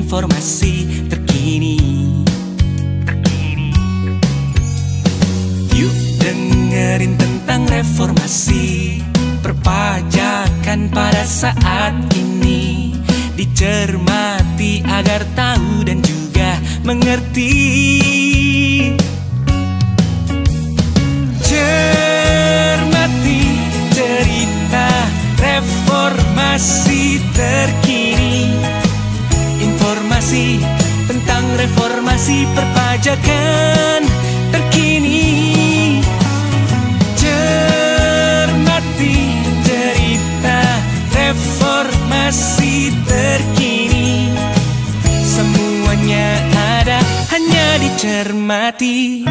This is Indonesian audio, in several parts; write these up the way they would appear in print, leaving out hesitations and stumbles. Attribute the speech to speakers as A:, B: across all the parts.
A: informasi terkini. Yuk dengerin tentang reformasi perpajakan pada saat ini. Dicermati agar tahu dan juga mengerti. Cermati cerita reformasi terkini. Informasi tentang reformasi perpajakan terkini. Cermati cerita reformasi terkini. Semuanya ada, hanya dicermati.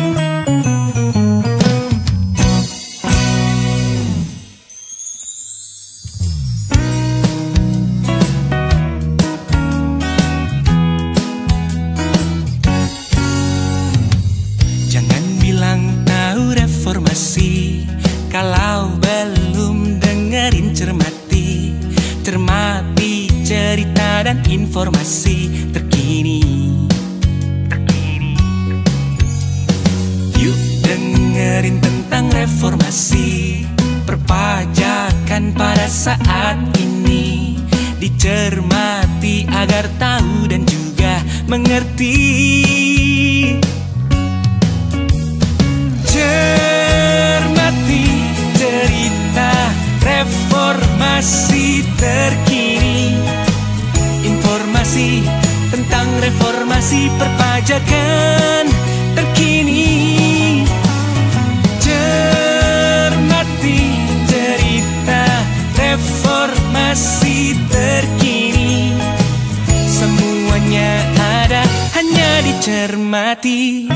A: Jangan bilang tahu reformasi kalau belum dengerin cermati. Cermati cerita dan informasi terkini. Yuk dengerin tentang reformasi perpajakan pada saat ini. Dicermati agar tahu dan juga mengerti. Cermati cerita reformasi terkini. Informasi tentang reformasi perpajakan terkini. Cermati cerita reformasi terkini. Semuanya ada, hanya dicermati.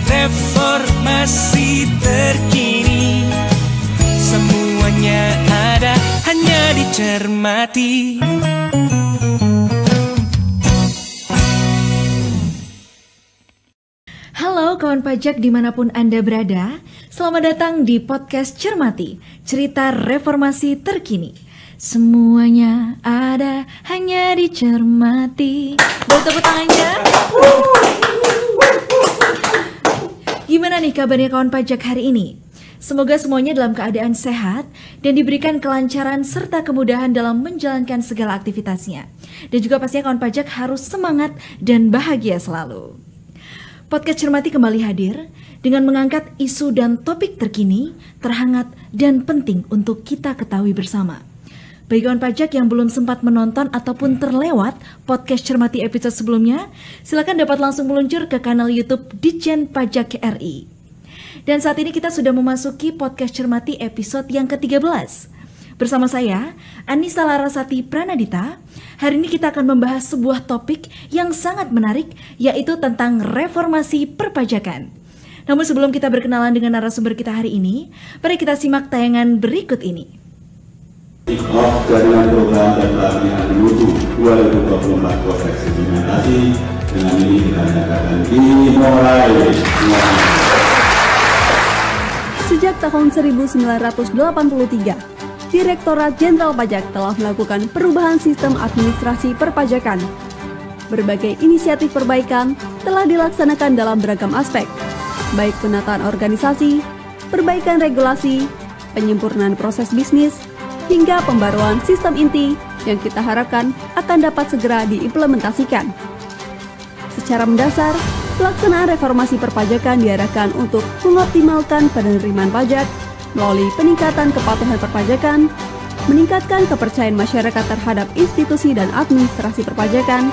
A: Reformasi terkini. Semuanya ada, hanya dicermati.
B: Halo kawan pajak dimanapun Anda berada. Selamat datang di podcast Cermati, cerita reformasi terkini. Semuanya ada, hanya dicermati. Boleh tepuk tangannya? Gimana nih kabarnya kawan pajak hari ini? Semoga semuanya dalam keadaan sehat dan diberikan kelancaran serta kemudahan dalam menjalankan segala aktivitasnya. Dan juga pastinya kawan pajak harus semangat dan bahagia selalu. Podcast Cermati kembali hadir dengan mengangkat isu dan topik terkini, terhangat dan penting untuk kita ketahui bersama. Bagi kawan pajak yang belum sempat menonton ataupun terlewat podcast Cermati episode sebelumnya, silakan dapat langsung meluncur ke kanal YouTube Ditjen Pajak RI. Dan saat ini kita sudah memasuki podcast Cermati episode yang ke-13. Bersama saya, Anissa Larasati Pranadita, hari ini kita akan membahas sebuah topik yang sangat menarik, yaitu tentang reformasi perpajakan. Namun sebelum kita berkenalan dengan narasumber kita hari ini, mari kita simak tayangan berikut ini.
C: Kick-off jaringan program dan pelatihan menuju 2024 proses implementasi. Dengan ini kita nyatakan dimulai.
D: Sejak tahun 1983, Direktorat Jenderal Pajak telah melakukan perubahan sistem administrasi perpajakan. Berbagai inisiatif perbaikan telah dilaksanakan dalam beragam aspek, baik penataan organisasi, perbaikan regulasi, penyempurnaan proses bisnis, hingga pembaruan sistem inti yang kita harapkan akan dapat segera diimplementasikan. Secara mendasar, pelaksanaan reformasi perpajakan diarahkan untuk mengoptimalkan penerimaan pajak melalui peningkatan kepatuhan perpajakan, meningkatkan kepercayaan masyarakat terhadap institusi dan administrasi perpajakan,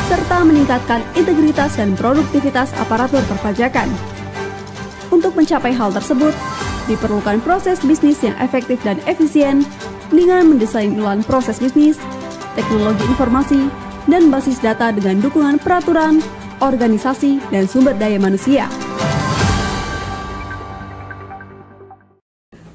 D: serta meningkatkan integritas dan produktivitas aparatur perpajakan. Untuk mencapai hal tersebut, diperlukan proses bisnis yang efektif dan efisien dengan mendesain ulang proses bisnis, teknologi informasi, dan basis data dengan dukungan peraturan, organisasi, dan sumber daya manusia.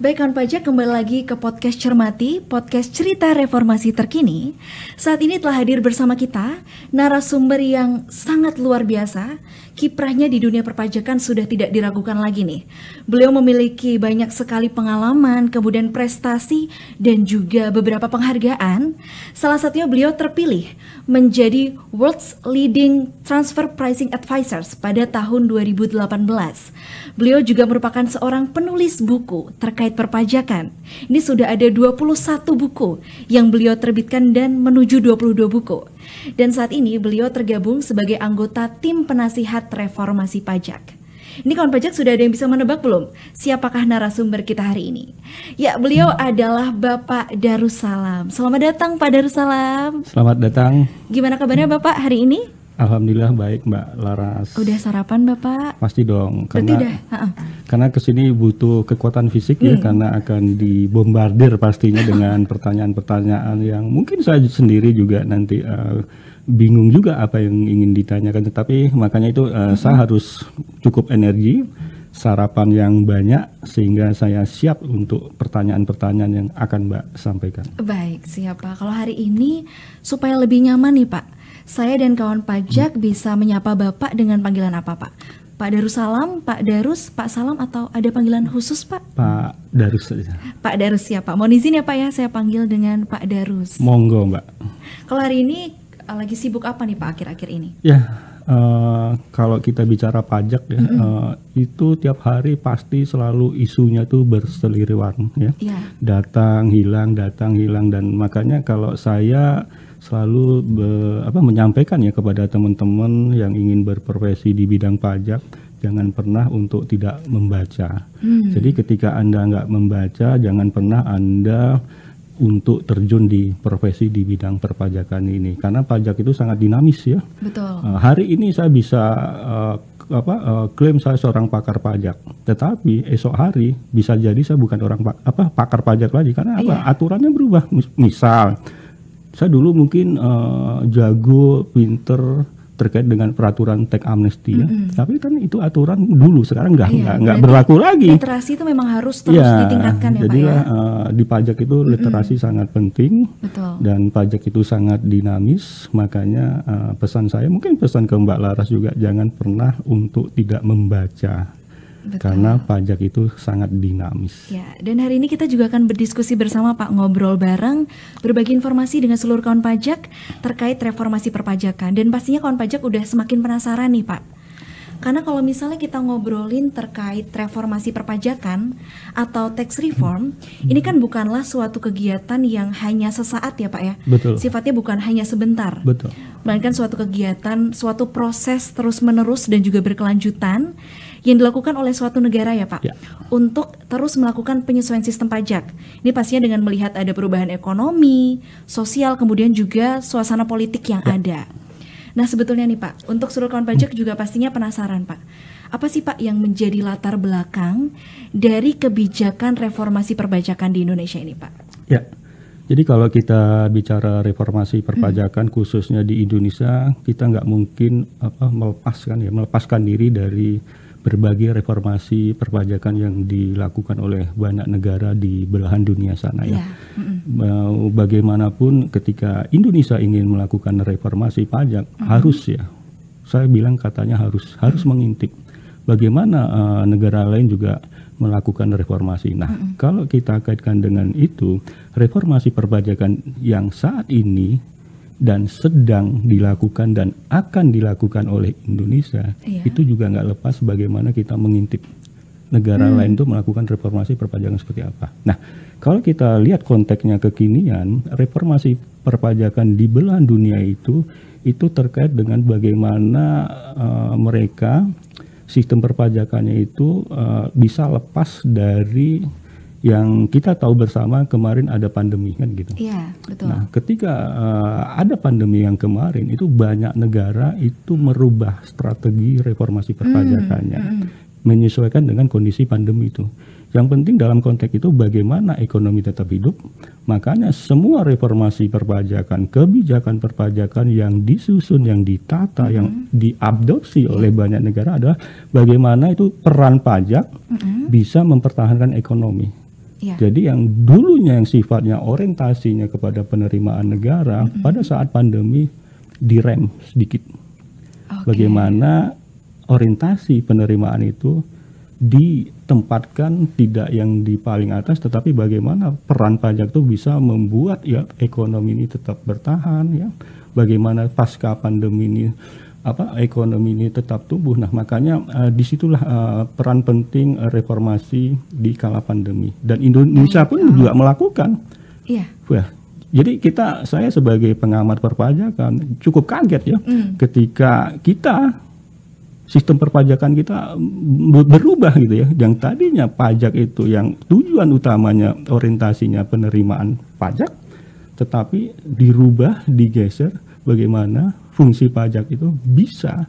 B: Baik kawan pajak, kembali lagi ke podcast Cermati, podcast cerita reformasi terkini. Saat ini telah hadir bersama kita narasumber yang sangat luar biasa. Kiprahnya di dunia perpajakan sudah tidak diragukan lagi nih. Beliau memiliki banyak sekali pengalaman, kemudian prestasi, dan juga beberapa penghargaan. Salah satunya beliau terpilih menjadi World's Leading Transfer Pricing Advisors pada tahun 2018. Beliau juga merupakan seorang penulis buku terkait perpajakan. Ini sudah ada 21 buku yang beliau terbitkan dan menuju 22 buku. Dan saat ini beliau tergabung sebagai anggota tim penasihat reformasi pajak. Ini kawan pajak sudah ada yang bisa menebak belum? Siapakah narasumber kita hari ini? Ya, beliau adalah Bapak Darussalam. Selamat datang Pak Darussalam.
E: Selamat datang.
B: Gimana kabarnya Bapak hari ini?
E: Alhamdulillah baik Mbak Laras.
B: Udah sarapan Bapak?
E: Pasti dong,
B: karena
E: kesini butuh kekuatan fisik ya, karena akan dibombardir pastinya dengan pertanyaan-pertanyaan yang mungkin saya sendiri juga nanti bingung juga apa yang ingin ditanyakan. Tetapi makanya itu saya harus cukup energi, sarapan yang banyak sehingga saya siap untuk pertanyaan-pertanyaan yang akan Mbak sampaikan.
B: Baik, siap Pak. Kalau hari ini supaya lebih nyaman nih Pak, saya dan kawan pajak bisa menyapa Bapak dengan panggilan apa Pak? Pak Darussalam, Pak Darus, Pak Salam, atau ada panggilan khusus Pak?
E: Pak Darus saja.
B: Pak Darus ya Pak. Mohon izin ya Pak ya, saya panggil dengan Pak Darus.
E: Monggo Mbak.
B: Kalau hari ini lagi sibuk apa nih Pak akhir-akhir ini?
E: Ya, kalau kita bicara pajak ya, itu tiap hari pasti selalu isunya tuh berseliweran ya. Datang hilang, dan makanya kalau saya selalu menyampaikan ya kepada teman-teman yang ingin berprofesi di bidang pajak, jangan pernah untuk tidak membaca. Jadi ketika Anda nggak membaca, jangan pernah Anda untuk terjun di profesi di bidang perpajakan ini, karena pajak itu sangat dinamis ya.
B: Betul.
E: Hari ini saya bisa klaim saya seorang pakar pajak, tetapi esok hari bisa jadi saya bukan orang pakar pajak lagi, karena aturannya berubah. Misal saya dulu mungkin jago, pinter terkait dengan peraturan teks amnesti ya, tapi kan itu aturan dulu, sekarang nggak berlaku lagi.
B: Literasi itu memang harus terus ditingkatkan ya Pak ya.
E: Di pajak itu literasi sangat penting.
B: Betul.
E: Dan pajak itu sangat dinamis, makanya pesan saya, mungkin pesan ke Mbak Laras juga, jangan pernah untuk tidak membaca. Betul. Karena pajak itu sangat dinamis.
B: Ya, dan hari ini kita juga akan berdiskusi bersama Pak, ngobrol bareng, berbagi informasi dengan seluruh kawan pajak terkait reformasi perpajakan. Dan pastinya kawan pajak udah semakin penasaran nih Pak. Karena kalau misalnya kita ngobrolin terkait reformasi perpajakan atau tax reform, ini kan bukanlah suatu kegiatan yang hanya sesaat ya Pak ya.
E: Betul.
B: Sifatnya bukan hanya sebentar.
E: Betul.
B: Melainkan suatu kegiatan, suatu proses terus-menerus dan juga berkelanjutan yang dilakukan oleh suatu negara ya Pak, untuk terus melakukan penyesuaian sistem pajak. Ini pastinya dengan melihat ada perubahan ekonomi, sosial, kemudian juga suasana politik yang ada. Nah sebetulnya nih Pak, untuk seluruh kawan pajak juga pastinya penasaran Pak, apa sih Pak yang menjadi latar belakang dari kebijakan reformasi perpajakan di Indonesia ini Pak?
E: Ya, jadi kalau kita bicara reformasi perpajakan khususnya di Indonesia, kita nggak mungkin melepaskan diri dari berbagai reformasi perpajakan yang dilakukan oleh banyak negara di belahan dunia sana ya. Bagaimanapun ketika Indonesia ingin melakukan reformasi pajak, harus ya, saya bilang katanya harus mengintip bagaimana negara lain juga melakukan reformasi. Nah, kalau kita kaitkan dengan itu, reformasi perpajakan yang saat ini dan sedang dilakukan dan akan dilakukan oleh Indonesia, itu juga nggak lepas bagaimana kita mengintip negara lain itu melakukan reformasi perpajakan seperti apa. Nah, kalau kita lihat konteksnya kekinian, reformasi perpajakan di belahan dunia itu terkait dengan bagaimana mereka sistem perpajakannya itu bisa lepas dari yang kita tahu bersama kemarin ada pandemi kan gitu.
B: Iya, betul.
E: Nah, ketika ada pandemi yang kemarin itu banyak negara itu merubah strategi reformasi perpajakannya, menyesuaikan dengan kondisi pandemi itu. Yang penting dalam konteks itu bagaimana ekonomi tetap hidup. Makanya semua reformasi perpajakan, kebijakan perpajakan yang disusun, yang ditata, yang diadopsi oleh banyak negara adalah bagaimana itu peran pajak bisa mempertahankan ekonomi.
B: Ya.
E: Jadi yang dulunya yang sifatnya orientasinya kepada penerimaan negara, pada saat pandemi direm sedikit.
B: Oke.
E: Bagaimana orientasi penerimaan itu ditempatkan tidak yang di paling atas, tetapi bagaimana peran pajak itu bisa membuat ya ekonomi ini tetap bertahan, ya. Bagaimana pasca pandemi ini ekonomi ini tetap tumbuh. Nah, makanya disitulah peran penting reformasi di kala pandemi, dan Indonesia pun juga melakukan.
B: Iya.
E: Wah, jadi saya sebagai pengamat perpajakan cukup kaget ya ketika sistem perpajakan kita berubah gitu ya. Yang tadinya pajak itu yang tujuan utamanya orientasinya penerimaan pajak, tetapi dirubah, digeser bagaimana fungsi pajak itu bisa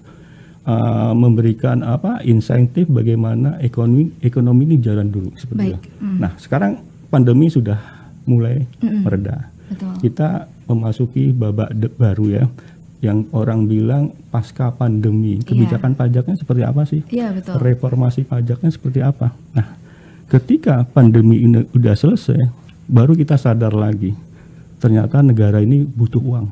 E: memberikan insentif bagaimana ekonomi ini jalan dulu seperti itu. Nah, sekarang pandemi sudah mulai mereda.
B: Betul.
E: Kita memasuki babak baru ya, yang orang bilang pasca pandemi. Kebijakan pajaknya seperti apa sih?
B: Iya, betul.
E: Reformasi pajaknya seperti apa? Nah, ketika pandemi ini udah selesai, baru kita sadar lagi, ternyata negara ini butuh uang.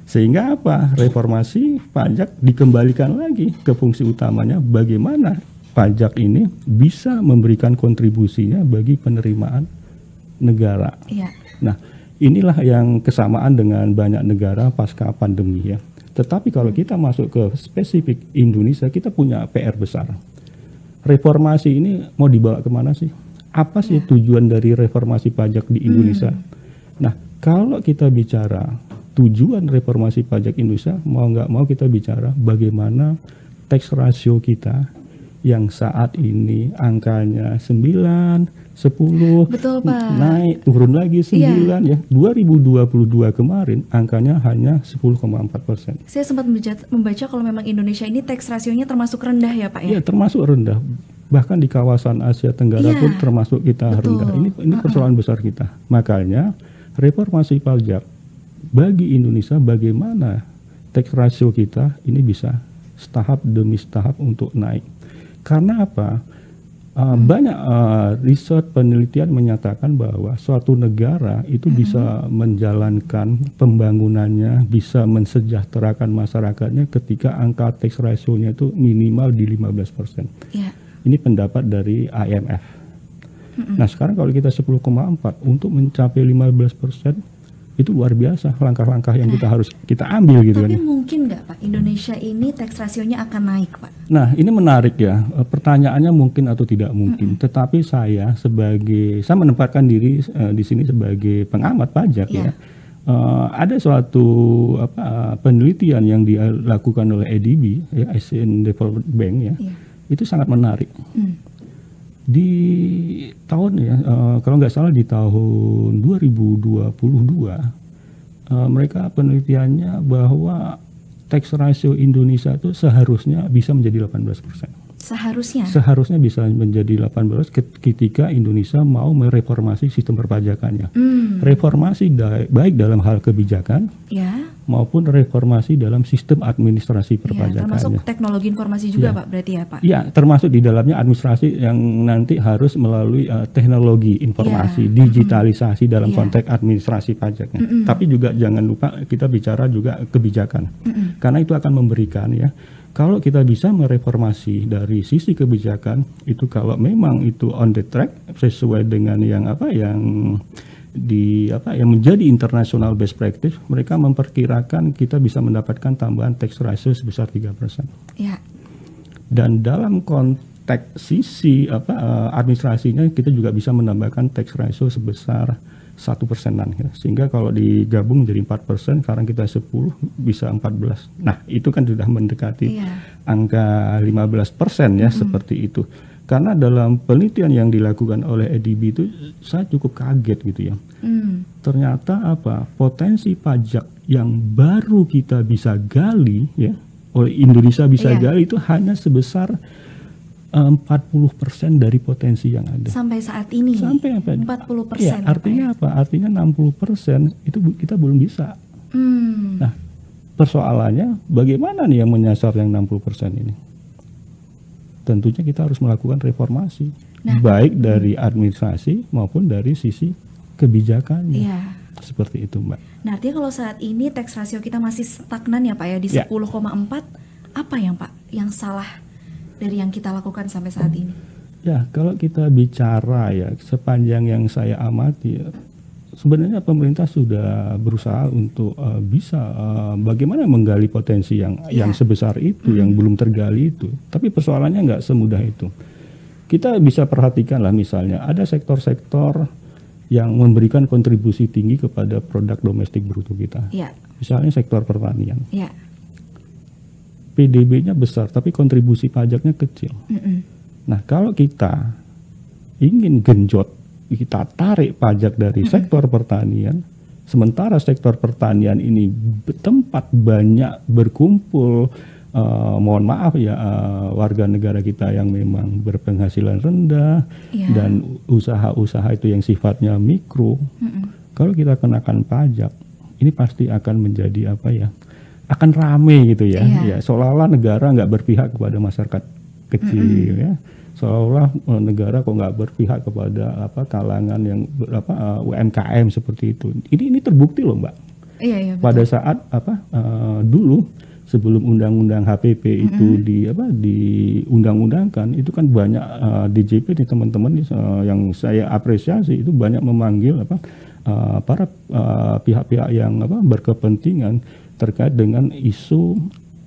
E: Sehingga reformasi pajak dikembalikan lagi ke fungsi utamanya, bagaimana pajak ini bisa memberikan kontribusinya bagi penerimaan negara.
B: Iya.
E: Nah, inilah yang kesamaan dengan banyak negara pasca pandemi ya. Tetapi kalau kita masuk ke spesifik Indonesia, kita punya PR besar. Reformasi ini mau dibawa kemana sih? Apa sih tujuan dari reformasi pajak di Indonesia? Nah, kalau kita bicara tujuan reformasi pajak Indonesia, mau nggak mau kita bicara bagaimana tax ratio kita yang saat ini angkanya 9, 10,
B: Betul, Pak.
E: naik turun lagi 9 ya. 2022 kemarin angkanya hanya 10,4%.
B: Saya sempat membaca kalau memang Indonesia ini tax rasionya termasuk rendah ya, Pak ya?
E: Iya, termasuk rendah. Bahkan di kawasan Asia Tenggara pun termasuk kita rendah. Ini persoalan besar kita. Makanya reformasi pajak bagi Indonesia, bagaimana tax ratio kita ini bisa tahap demi tahap untuk naik. Karena apa? Banyak riset penelitian menyatakan bahwa suatu negara itu bisa menjalankan pembangunannya, bisa mensejahterakan masyarakatnya ketika angka tax ratio-nya itu minimal di 15%.
B: Iya.
E: Ini pendapat dari IMF. Nah, sekarang kalau kita 10,4 untuk mencapai 15%, itu luar biasa langkah-langkah yang harus kita ambil gitu kan.
B: Tapi mungkin nggak Pak, Indonesia ini tax rasionya akan naik Pak?
E: Nah, ini menarik ya. Pertanyaannya mungkin atau tidak mungkin. Tetapi saya menempatkan diri di sini sebagai pengamat pajak ya. Ada suatu penelitian yang dilakukan oleh ADB, ya, Asian Development Bank ya. Itu sangat menarik. Di tahun kalau nggak salah di tahun 2022 mereka penelitiannya bahwa tax ratio Indonesia itu seharusnya bisa menjadi 18%. Seharusnya bisa menjadi 18% ketika Indonesia mau mereformasi sistem perpajakannya. Reformasi baik dalam hal kebijakan maupun reformasi dalam sistem administrasi perpajakannya.
B: Termasuk teknologi informasi juga Pak berarti ya Pak? Iya,
E: termasuk di dalamnya administrasi yang nanti harus melalui teknologi informasi, digitalisasi dalam konteks administrasi pajaknya. Tapi juga jangan lupa kita bicara juga kebijakan. Karena itu akan memberikan ya, kalau kita bisa mereformasi dari sisi kebijakan itu, kalau memang itu on the track sesuai dengan yang yang menjadi international best practice, mereka memperkirakan kita bisa mendapatkan tambahan tax ratio sebesar 3%.
B: Ya.
E: Dan dalam konteks sisi administrasinya kita juga bisa menambahkan tax ratio sebesar 1%-an ya. Sehingga kalau digabung menjadi 4%, sekarang kita 10 bisa 14. Nah, itu kan sudah mendekati angka 15% ya, seperti itu. Karena dalam penelitian yang dilakukan oleh ADB itu saya cukup kaget gitu ya. Ternyata potensi pajak yang baru kita bisa gali ya, oleh Indonesia bisa gali itu hanya sebesar 40% dari potensi yang ada.
B: Sampai saat ini? Sampai 40%.
E: Ya, artinya apa? Artinya 60% itu kita belum bisa. Nah, persoalannya bagaimana nih yang menyasar yang 60% ini? tentunya kita harus melakukan reformasi,
B: Nah,
E: baik dari administrasi maupun dari sisi kebijakannya.
B: Iya.
E: Seperti itu, Mbak.
B: Nah, artinya kalau saat ini tax ratio kita masih stagnan ya Pak ya di
E: Ya.
B: 10,4, apa yang Pak yang salah dari yang kita lakukan sampai saat ini?
E: Ya, kalau kita bicara ya, sepanjang yang saya amati ya, sebenarnya pemerintah sudah berusaha untuk bisa bagaimana menggali potensi yang sebesar itu, yang belum tergali itu. Tapi persoalannya nggak semudah itu. Kita bisa perhatikan lah, misalnya ada sektor-sektor yang memberikan kontribusi tinggi kepada produk domestik bruto kita.
B: Iya.
E: Misalnya sektor pertanian.
B: Iya.
E: PDB-nya besar, tapi kontribusi pajaknya kecil. Nah, kalau kita ingin genjot, kita tarik pajak dari sektor pertanian, sementara sektor pertanian ini tempat banyak berkumpul, mohon maaf ya, warga negara kita yang memang berpenghasilan rendah,
B: Iya.
E: dan usaha-usaha itu yang sifatnya mikro. Kalau kita kenakan pajak, ini pasti akan menjadi apa ya? Akan rame gitu ya.
B: Iya.
E: Ya, seolah-olah negara nggak berpihak kepada masyarakat kecil ya. Seolah negara kok nggak berpihak kepada kalangan yang UMKM seperti itu. Ini terbukti loh, Mbak.
B: Iya, iya, betul.
E: Pada saat dulu sebelum undang-undang HPP itu diundang-undangkan, itu kan banyak DJP nih teman-teman yang saya apresiasi itu banyak memanggil para pihak-pihak yang berkepentingan terkait dengan isu,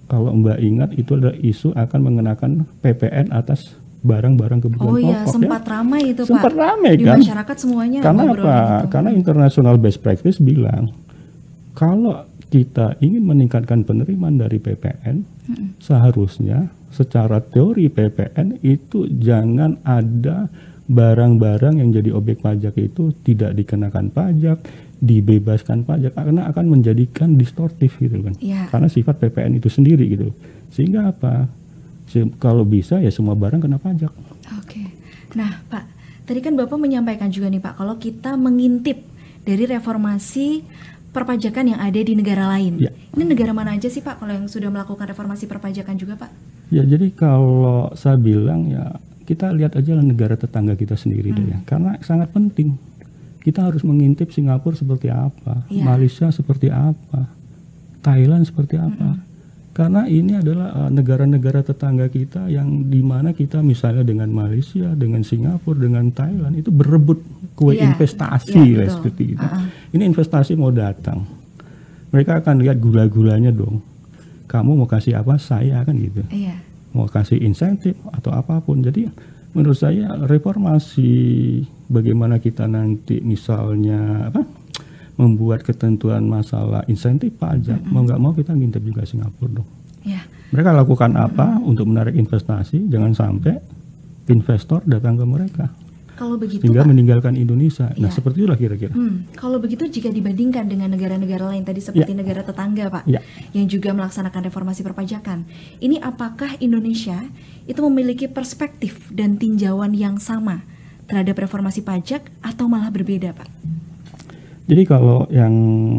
E: kalau Mbak ingat itu adalah isu akan mengenakan PPN atas barang-barang kebutuhan
B: Oh iya,
E: pokok.
B: sempat ramai itu Pak.
E: Sempat ramai
B: Di
E: kan?
B: masyarakat semuanya
E: Karena
B: ngobrolin
E: apa?
B: itu.
E: Karena international best practice bilang kalau kita ingin meningkatkan penerimaan dari PPN, seharusnya secara teori PPN itu jangan ada barang-barang yang jadi objek pajak itu tidak dikenakan pajak, dibebaskan pajak, karena akan menjadikan distortif gitu kan.
B: Iya.
E: Karena sifat PPN itu sendiri gitu. Sehingga apa? Kalau bisa ya semua barang kena pajak.
B: Oke. Nah, Pak, tadi kan Bapak menyampaikan juga nih Pak, kalau kita mengintip dari reformasi perpajakan yang ada di negara lain.
E: Ya.
B: Ini negara mana aja sih Pak kalau yang sudah melakukan reformasi perpajakan juga Pak?
E: Ya, jadi kalau saya bilang ya kita lihat aja lah negara tetangga kita sendiri deh ya. Karena sangat penting. Kita harus mengintip Singapura seperti apa,
B: Iya.
E: Malaysia seperti apa, Thailand seperti apa. Karena ini adalah negara-negara tetangga kita yang dimana kita misalnya dengan Malaysia, dengan Singapura, dengan Thailand itu berebut kue
B: Iya,
E: investasi
B: iya,
E: lah
B: betul.
E: seperti itu. Ini investasi mau datang, mereka akan lihat gula-gulanya dong. Kamu mau kasih apa? Saya kan gitu.
B: Iya.
E: Mau kasih insentif atau apapun. Jadi menurut saya reformasi bagaimana kita nanti misalnya membuat ketentuan masalah insentif pajak, mau nggak mau kita ngintip juga Singapura dong.
B: Ya.
E: Mereka lakukan apa untuk menarik investasi, jangan sampai investor datang ke mereka
B: Kalau begitu
E: sehingga
B: Pak,
E: meninggalkan Indonesia. Nah
B: Iya.
E: seperti itulah kira-kira.
B: kalau begitu jika dibandingkan dengan negara-negara lain tadi seperti negara tetangga Pak,
E: Ya.
B: yang juga melaksanakan reformasi perpajakan, ini apakah Indonesia itu memiliki perspektif dan tinjauan yang sama terhadap reformasi pajak atau malah berbeda Pak?
E: Jadi kalau yang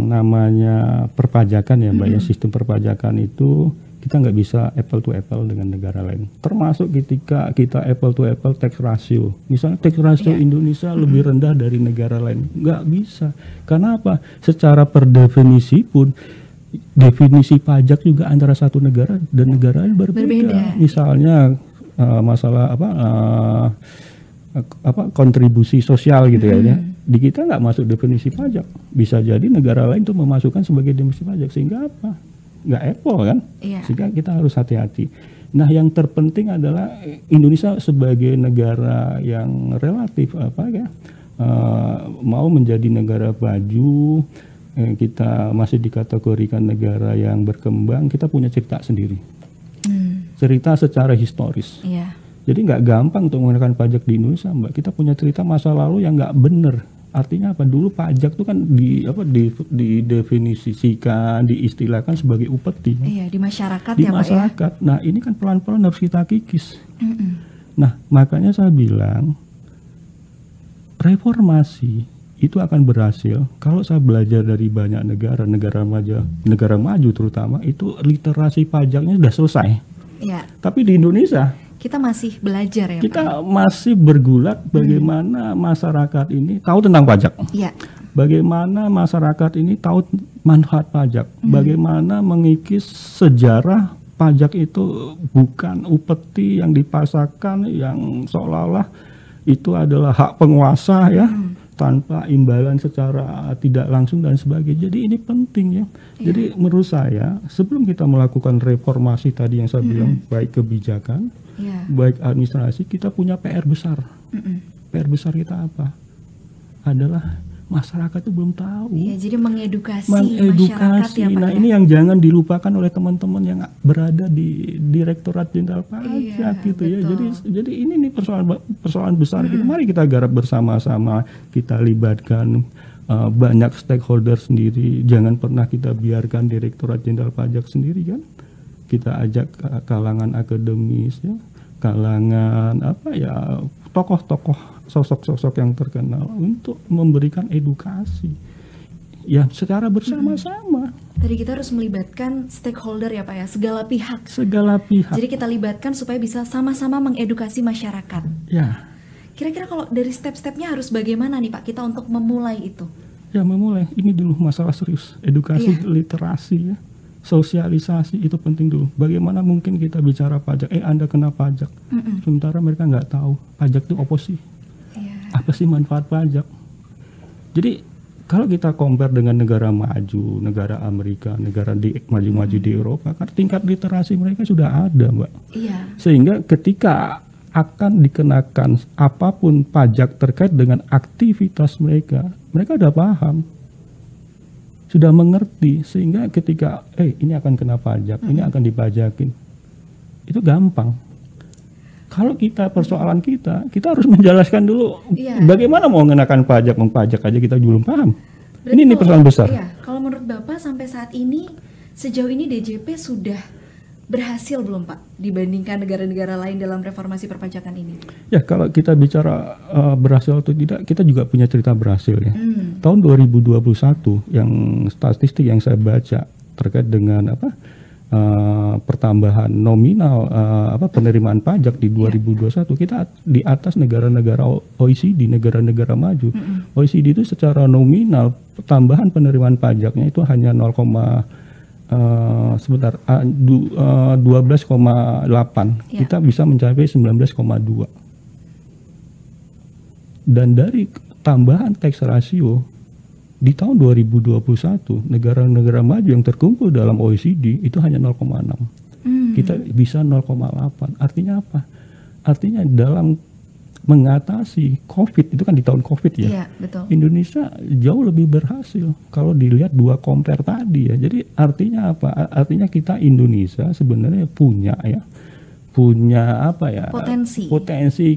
E: namanya perpajakan ya Mbak ya, sistem perpajakan itu kita nggak bisa apple to apple dengan negara lain. Termasuk ketika kita apple to apple tax ratio. Misalnya tax ratio Indonesia lebih rendah dari negara lain. Nggak bisa. Karena apa? Secara per definisi pun, definisi pajak juga antara satu negara dan negara lain berbeda. Misalnya masalah kontribusi sosial gitu ya. Di kita nggak masuk definisi pajak. Bisa jadi negara lain tuh memasukkan sebagai definisi pajak. Sehingga apa? Nggak apple kan?
B: Iya.
E: Sehingga kita harus hati-hati. Nah yang terpenting adalah Indonesia sebagai negara yang relatif mau menjadi negara maju, kita masih dikategorikan negara yang berkembang, kita punya cerita sendiri. Cerita secara historis.
B: Iya.
E: Jadi nggak gampang untuk menggunakan pajak di Indonesia, Mbak. Kita punya cerita masa lalu yang nggak benar. Artinya apa? Dulu pajak itu kan didefinisikan, diistilahkan sebagai upeti.
B: Iya, di masyarakat
E: Di
B: ya Pak ya.
E: masyarakat. Nah ini kan pelan-pelan harus kita kikis. Nah makanya saya bilang reformasi itu akan berhasil kalau saya belajar dari banyak negara maju terutama itu literasi pajaknya sudah selesai.
B: Iya.
E: Tapi di Indonesia
B: Kita masih belajar ya Pak?
E: Kita masih bergulat bagaimana masyarakat ini tahu tentang pajak.
B: Iya.
E: Bagaimana masyarakat ini tahu manfaat pajak. Bagaimana mengikis sejarah pajak itu bukan upeti yang dipasarkan yang seolah-olah itu adalah hak penguasa ya, tanpa imbalan secara tidak langsung dan sebagainya. Jadi ini penting ya. Jadi menurut saya sebelum kita melakukan reformasi tadi yang saya bilang, baik kebijakan, baik administrasi, kita punya PR besar. PR besar kita apa? Adalah masyarakat itu belum tahu.
B: Iya, jadi mengedukasi masyarakat ya Pak.
E: Nah
B: ya?
E: ini yang jangan dilupakan oleh teman-teman yang berada di Direktorat Jenderal Pajak gitu ya. Jadi ini nih persoalan besar. Mari kita garap bersama-sama, kita libatkan banyak stakeholder sendiri. Jangan pernah kita biarkan Direktorat Jenderal Pajak sendiri kan. Kita ajak kalangan akademis ya, kalangan tokoh-tokoh, sosok-sosok yang terkenal untuk memberikan edukasi ya secara bersama-sama.
B: Tadi kita harus melibatkan stakeholder ya Pak ya, segala pihak. Jadi kita libatkan supaya bisa sama-sama mengedukasi masyarakat.
E: Ya.
B: Kira-kira kalau dari step-stepnya harus bagaimana nih Pak kita untuk memulai itu?
E: Ya memulai, ini dulu masalah serius, edukasi, literasi ya. Sosialisasi itu penting dulu. Bagaimana mungkin kita bicara pajak, Anda kena pajak, sementara mereka nggak tahu pajak itu apa sih? Apa sih manfaat pajak? Jadi kalau kita compare dengan negara maju, negara Amerika, negara maju-maju di Eropa, kan tingkat literasi mereka sudah ada, Mbak. Sehingga ketika akan dikenakan apapun pajak terkait dengan aktivitas mereka sudah paham, sudah mengerti, sehingga ketika ini akan kena pajak, ini akan dipajakin, itu gampang. Kalau kita persoalan kita harus menjelaskan dulu bagaimana mau mengenakan pajak, mempajak aja kita belum paham. Berarti ini persoalan besar.
B: Kalau menurut Bapak sampai saat ini sejauh ini DJP sudah berhasil belum Pak dibandingkan negara-negara lain dalam reformasi perpajakan ini? Ya
E: kalau kita bicara berhasil atau tidak, kita juga punya cerita berhasil ya. Tahun 2021 yang statistik yang saya baca terkait dengan pertambahan nominal penerimaan pajak di 2021 kita di atas negara-negara OECD, negara-negara maju. OECD itu secara nominal tambahan penerimaan pajaknya itu hanya 12,8. Kita bisa mencapai 19,2. Dan dari tambahan tax ratio di tahun 2021 negara-negara maju yang terkumpul dalam OECD itu hanya 0,6. Kita bisa 0,8. Artinya apa? Artinya dalam mengatasi COVID, itu kan di tahun COVID ya.
B: Iya, betul.
E: Indonesia jauh lebih berhasil kalau dilihat dua compare tadi ya. Jadi artinya apa? Artinya kita Indonesia sebenarnya punya potensi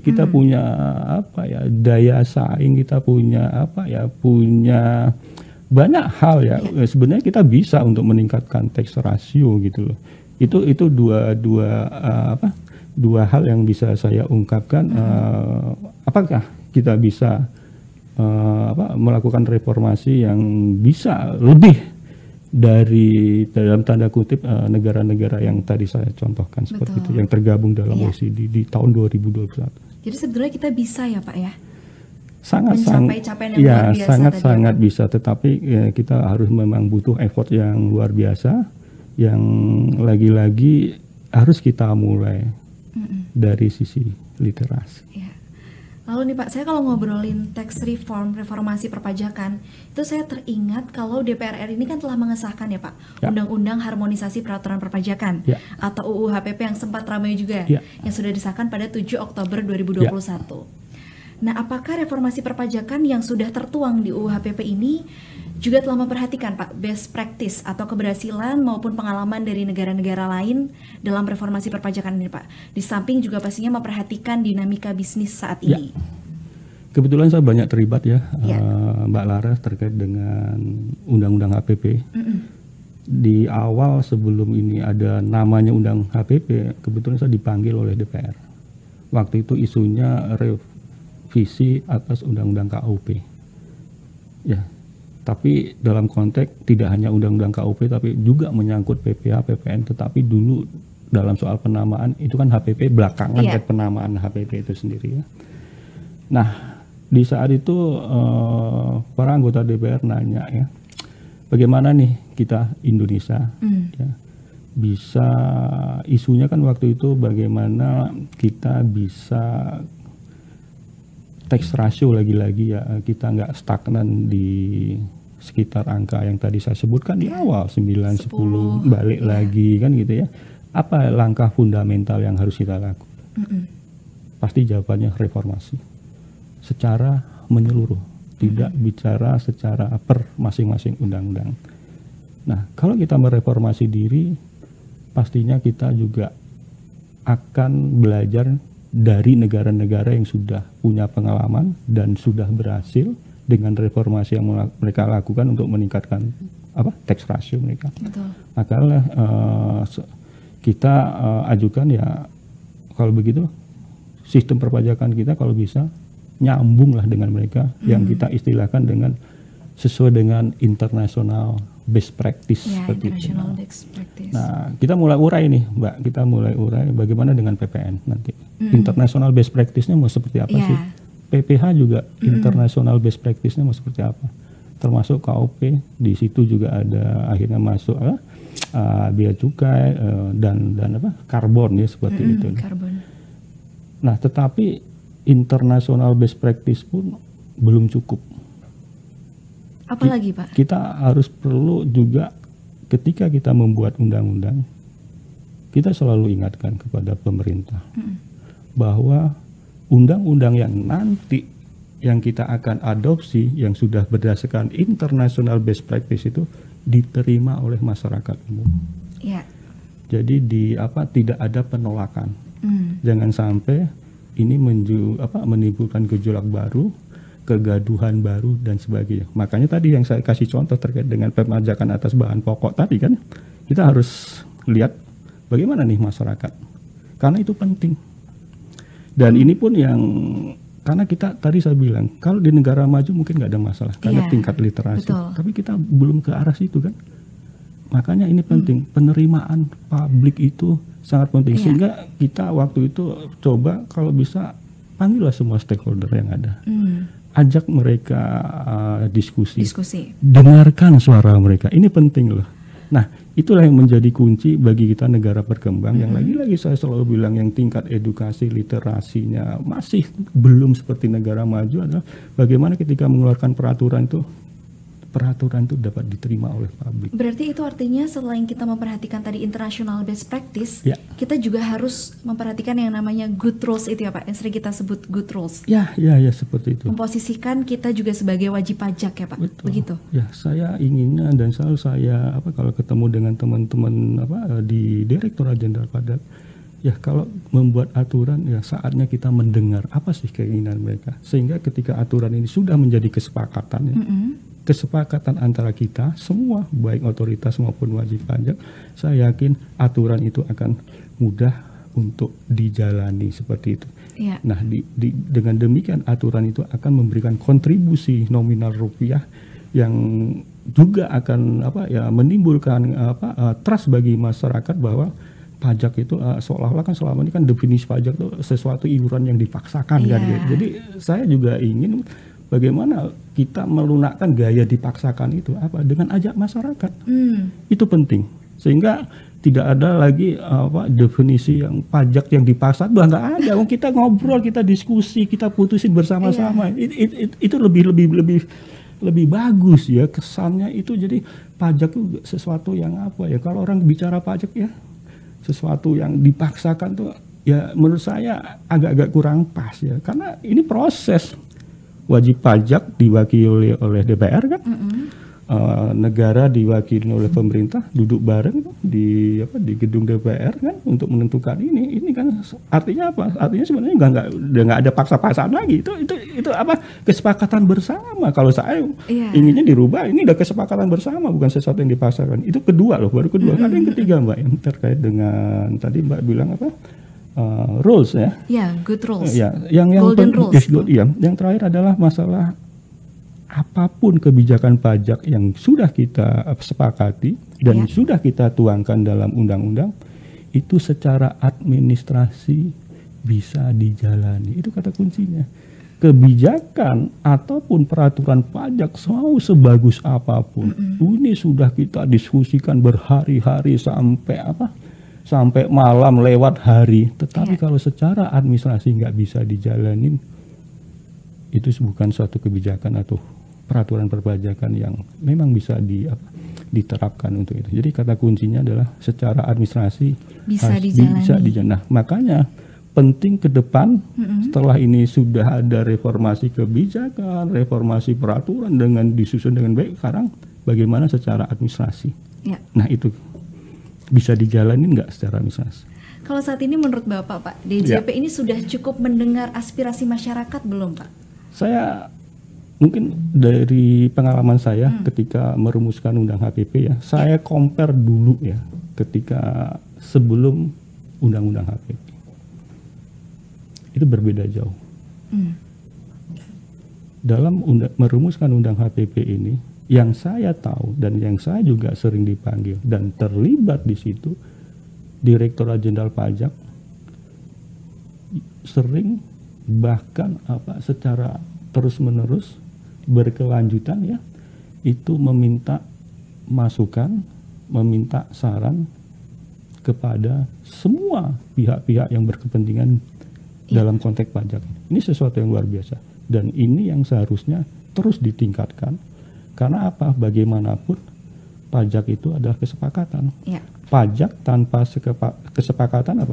E: kita punya daya saing, kita punya punya banyak hal ya. Sebenarnya kita bisa untuk meningkatkan tax ratio gitu loh. Itu dua hal yang bisa saya ungkapkan. Apakah kita bisa melakukan reformasi yang bisa lebih dari dalam tanda kutip negara-negara yang tadi saya contohkan seperti itu yang tergabung dalam OECD di tahun 2021.
B: Jadi sebenarnya kita bisa ya Pak ya?
E: Mencapai capaian yang luar biasa sangat bisa, tetapi kita harus memang butuh effort yang luar biasa yang lagi-lagi harus kita mulai dari sisi literasi.
B: Lalu nih Pak, saya kalau ngobrolin tax reformasi perpajakan, itu saya teringat kalau DPR RI ini kan telah mengesahkan ya Pak, Undang-Undang Harmonisasi Peraturan Perpajakan atau UU HPP yang sempat ramai juga, yang sudah disahkan pada 7 Oktober 2021. Nah, apakah reformasi perpajakan yang sudah tertuang di UU HPP ini juga telah memperhatikan Pak best practice atau keberhasilan maupun pengalaman dari negara-negara lain dalam reformasi perpajakan ini Pak? Di samping juga pastinya memperhatikan dinamika bisnis saat ini.
E: Kebetulan saya banyak terlibat Mbak Laras terkait dengan Undang-Undang HPP. Di awal sebelum ini ada namanya Undang HPP, kebetulan saya dipanggil oleh DPR. Waktu itu isunya revisi atas Undang-Undang KUP. Tapi dalam konteks tidak hanya Undang-Undang KUP tapi juga menyangkut PPH, PPN, tetapi dulu dalam soal penamaan itu kan HPP belakangan
B: Iya.
E: kan penamaan HPP itu sendiri ya. Nah di saat itu para anggota DPR nanya ya, bagaimana nih kita Indonesia ya, bisa isunya kan waktu itu bagaimana kita bisa tax ratio lagi-lagi ya, kita nggak stagnan di sekitar angka yang tadi saya sebutkan di awal 9-10 balik lagi kan gitu ya. Apa langkah fundamental yang harus kita lakukan? Pasti jawabannya reformasi secara menyeluruh, tidak bicara secara per masing-masing undang-undang. Nah kalau kita mereformasi diri, pastinya kita juga akan belajar dari negara-negara yang sudah punya pengalaman dan sudah berhasil dengan reformasi yang mereka lakukan untuk meningkatkan tax ratio mereka.
B: Betul.
E: Makanya kita ajukan ya kalau begitu sistem perpajakan kita kalau bisa nyambung lah dengan mereka yang kita istilahkan dengan sesuai dengan international best practice
B: Ya,
E: seperti itu.
B: international best practice.
E: Nah, kita mulai urai nih, Mbak. Kita mulai urai bagaimana dengan PPN nanti. International best practice-nya mau seperti apa
B: Ya.
E: sih? PPH juga international best practice-nya mau seperti apa? Termasuk KOP, di situ juga ada akhirnya masuk biaya cukai dan karbon ya seperti itu.
B: Karbon.
E: Nah, tetapi international best practice pun belum cukup.
B: Apalagi Pak?
E: Kita harus perlu juga ketika kita membuat undang-undang, kita selalu ingatkan kepada pemerintah bahwa undang-undang yang nanti yang kita akan adopsi yang sudah berdasarkan international best practice itu diterima oleh masyarakat umum.
B: Ya.
E: Jadi tidak ada penolakan. Jangan sampai ini menimbulkan gejolak baru, kegaduhan baru dan sebagainya. Makanya tadi yang saya kasih contoh terkait dengan pemajakan atas bahan pokok tadi kan, kita harus lihat bagaimana nih masyarakat. Karena itu penting. Dan ini pun yang karena kita tadi saya bilang kalau di negara maju mungkin nggak ada masalah karena
B: Iya,
E: tingkat literasi.
B: betul.
E: Tapi kita belum ke arah situ kan. Makanya ini penting, penerimaan publik itu sangat penting.
B: Iya.
E: Sehingga kita waktu itu coba kalau bisa panggillah semua stakeholder yang ada. Ajak mereka diskusi. Dengarkan suara mereka. Ini penting loh. Nah, itulah yang menjadi kunci bagi kita negara berkembang. Yang lagi-lagi saya selalu bilang yang tingkat edukasi literasinya masih belum seperti negara maju adalah bagaimana ketika mengeluarkan peraturan itu dapat diterima oleh publik.
B: Berarti itu artinya selain kita memperhatikan tadi international best practice,
E: Ya.
B: kita juga harus memperhatikan yang namanya good rules itu ya Pak, yang sering kita sebut good rules.
E: Ya seperti itu.
B: Memposisikan kita juga sebagai wajib pajak ya Pak,
E: Betul.
B: begitu.
E: Ya, saya inginnya dan selalu saya kalau ketemu dengan teman-teman di Direktorat Jenderal Pajak, ya kalau membuat aturan ya saatnya kita mendengar apa sih keinginan mereka. Sehingga ketika aturan ini sudah menjadi kesepakatan ya, kesepakatan antara kita semua baik otoritas maupun wajib pajak, saya yakin aturan itu akan mudah untuk dijalani seperti itu.
B: Iya.
E: Nah, dengan demikian aturan itu akan memberikan kontribusi nominal rupiah yang juga akan menimbulkan trust bagi masyarakat bahwa pajak itu seolah-olah kan selama ini kan definisi pajak itu sesuatu iuran yang dipaksakan kan.
B: Iya.
E: Jadi saya juga ingin bagaimana kita melunakkan gaya dipaksakan itu dengan ajak masyarakat. Itu penting. Sehingga tidak ada lagi definisi yang pajak yang dipaksa, udah nggak ada. Kita ngobrol, kita diskusi, kita putusin bersama-sama. Itu lebih bagus ya kesannya itu. Jadi pajak itu sesuatu yang kalau orang bicara pajak ya sesuatu yang dipaksakan tuh ya menurut saya agak-agak kurang pas ya, karena ini proses. Wajib pajak diwakili oleh DPR kan, negara diwakili oleh pemerintah, duduk bareng di gedung DPR kan untuk menentukan ini kan artinya apa? Artinya sebenarnya nggak ada paksa-paksaan lagi. Itu kesepakatan bersama. Kalau saya inginnya dirubah, ini udah kesepakatan bersama, bukan sesuatu yang dipaksakan. Itu kedua loh, baru kedua. Ada yang ketiga Mbak yang terkait dengan tadi Mbak bilang rules ya.
B: Ya, good rules.
E: Ya, yang
B: golden rules.
E: Yang terakhir adalah masalah apapun kebijakan pajak yang sudah kita sepakati dan sudah kita tuangkan dalam undang-undang, itu secara administrasi bisa dijalani. Itu kata kuncinya. Kebijakan ataupun peraturan pajak mau sebagus apapun, ini sudah kita diskusikan berhari-hari sampai malam lewat hari. Tetapi kalau secara administrasi nggak bisa dijalanin, itu bukan suatu kebijakan atau peraturan perpajakan yang memang bisa diterapkan untuk itu. Jadi kata kuncinya adalah secara administrasi
B: bisa
E: harus dijalani. Nah, makanya penting ke depan setelah ini sudah ada reformasi kebijakan, reformasi peraturan dengan disusun dengan baik. Sekarang bagaimana secara administrasi?
B: Ya.
E: Nah, itu bisa dijalanin nggak secara administrasi?
B: Kalau saat ini menurut Bapak, Pak, DJP ini sudah cukup mendengar aspirasi masyarakat belum, Pak?
E: Saya mungkin dari pengalaman saya ketika merumuskan undang HPP ya, saya compare dulu ya ketika sebelum undang-undang HPP. Itu berbeda jauh. Dalam merumuskan undang HPP ini, yang saya tahu dan yang saya juga sering dipanggil dan terlibat di situ, Direktorat Jenderal Pajak sering bahkan secara terus-menerus berkelanjutan ya, itu meminta masukan, meminta saran kepada semua pihak-pihak yang berkepentingan dalam konteks pajak. Ini sesuatu yang luar biasa dan ini yang seharusnya terus ditingkatkan karena apa? Bagaimanapun pajak itu adalah kesepakatan.
B: Ya.
E: Pajak tanpa kesepakatan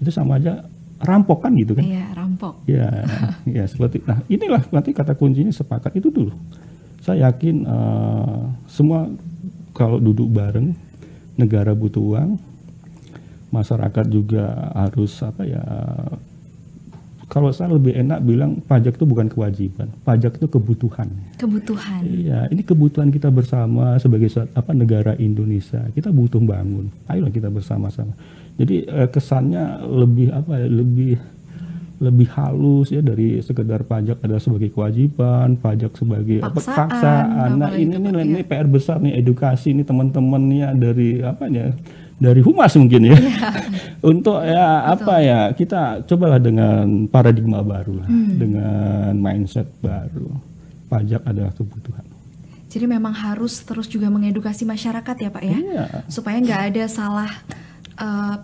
E: itu sama aja rampok kan gitu kan?
B: Iya, rampok.
E: Ya seperti. Nah, inilah nanti kata kuncinya sepakat itu dulu. Saya yakin semua kalau duduk bareng, negara butuh uang, masyarakat juga harus kalau saya lebih enak bilang pajak itu bukan kewajiban, pajak itu kebutuhan.
B: Kebutuhan.
E: Iya, ini kebutuhan kita bersama sebagai negara Indonesia. Kita butuh bangun. Ayolah kita bersama-sama. Jadi kesannya lebih halus ya dari sekedar pajak adalah sebagai kewajiban, pajak sebagai paksaan. Nah, ini PR besar nih, edukasi ini teman-temannya dari humas mungkin ya. Untuk kita cobalah dengan paradigma baru lah, dengan mindset baru. Pajak adalah kebutuhan.
B: Jadi memang harus terus juga mengedukasi masyarakat ya, Pak ya.
E: Iya.
B: Supaya nggak ada salah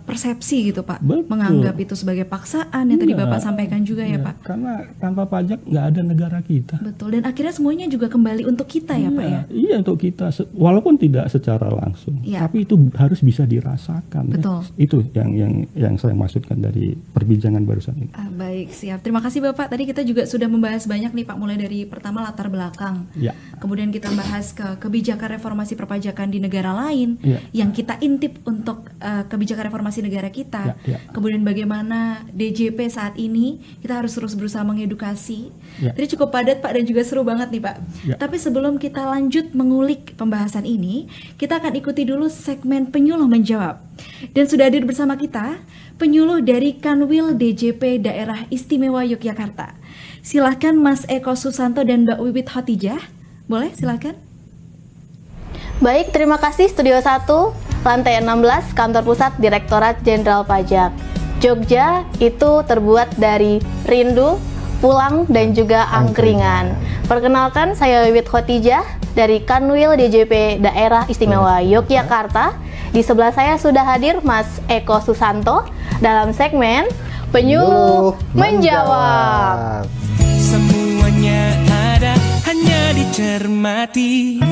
B: persepsi gitu, Pak.
E: Betul.
B: Menganggap itu sebagai paksaan yang tadi Bapak sampaikan juga ya, Pak.
E: Karena tanpa pajak nggak ada negara kita.
B: Betul, dan akhirnya semuanya juga kembali untuk kita ya, Pak ya.
E: Iya, untuk kita walaupun tidak secara langsung, tapi itu harus bisa dirasakan.
B: Betul.
E: Ya. Itu yang saya maksudkan dari perbincangan barusan ini.
B: Baik, siap. Terima kasih Bapak. Tadi kita juga sudah membahas banyak nih Pak, mulai dari pertama latar belakang.
E: Ya.
B: Kemudian kita bahas ke kebijakan reformasi perpajakan di negara lain yang kita intip untuk kebijakan reformasi negara kita. Kemudian bagaimana DJP saat ini kita harus terus berusaha mengedukasi. Jadi cukup padat Pak dan juga seru banget nih Pak. Tapi sebelum kita lanjut mengulik pembahasan ini, kita akan ikuti dulu segmen penyuluh menjawab. Dan sudah hadir bersama kita penyuluh dari Kanwil DJP Daerah Istimewa Yogyakarta. Silahkan Mas Eko Susanto dan Mbak Wiwit Khotijah. Boleh silakan.
F: Baik, terima kasih Studio 1, lantai 16, Kantor Pusat Direktorat Jenderal Pajak. Jogja itu terbuat dari rindu, pulang, dan juga angkringan. Perkenalkan, saya Wiwit Khotijah dari Kanwil DJP Daerah Istimewa Yogyakarta. Di sebelah saya sudah hadir Mas Eko Susanto dalam segmen Penyuluh Menjawab.
A: Semuanya ada, hanya dicermati.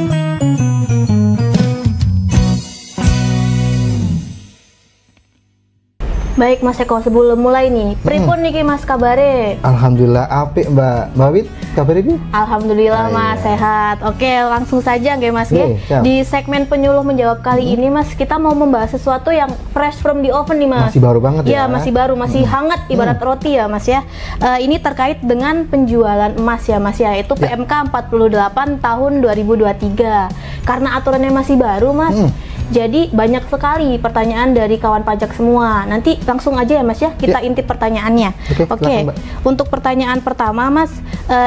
F: Baik Mas Eko, sebelum mulai nih, pripun niki Mas kabare?
G: Alhamdulillah apik Mbak Wit, kabar ini?
F: Alhamdulillah Mas sehat. Oke, langsung saja nggih Mas nggih. Di segmen penyuluh menjawab kali ini Mas, kita mau membahas sesuatu yang fresh from the oven nih Mas.
G: Masih baru banget ya?
F: Iya, masih baru, masih hangat ibarat roti ya Mas ya. Ini terkait dengan penjualan emas ya Mas ya, itu PMK 48 tahun 2023. Karena aturannya masih baru Mas. Jadi banyak sekali pertanyaan dari kawan pajak semua. Nanti langsung aja ya Mas ya, kita intip pertanyaannya. Oke. Untuk pertanyaan pertama Mas,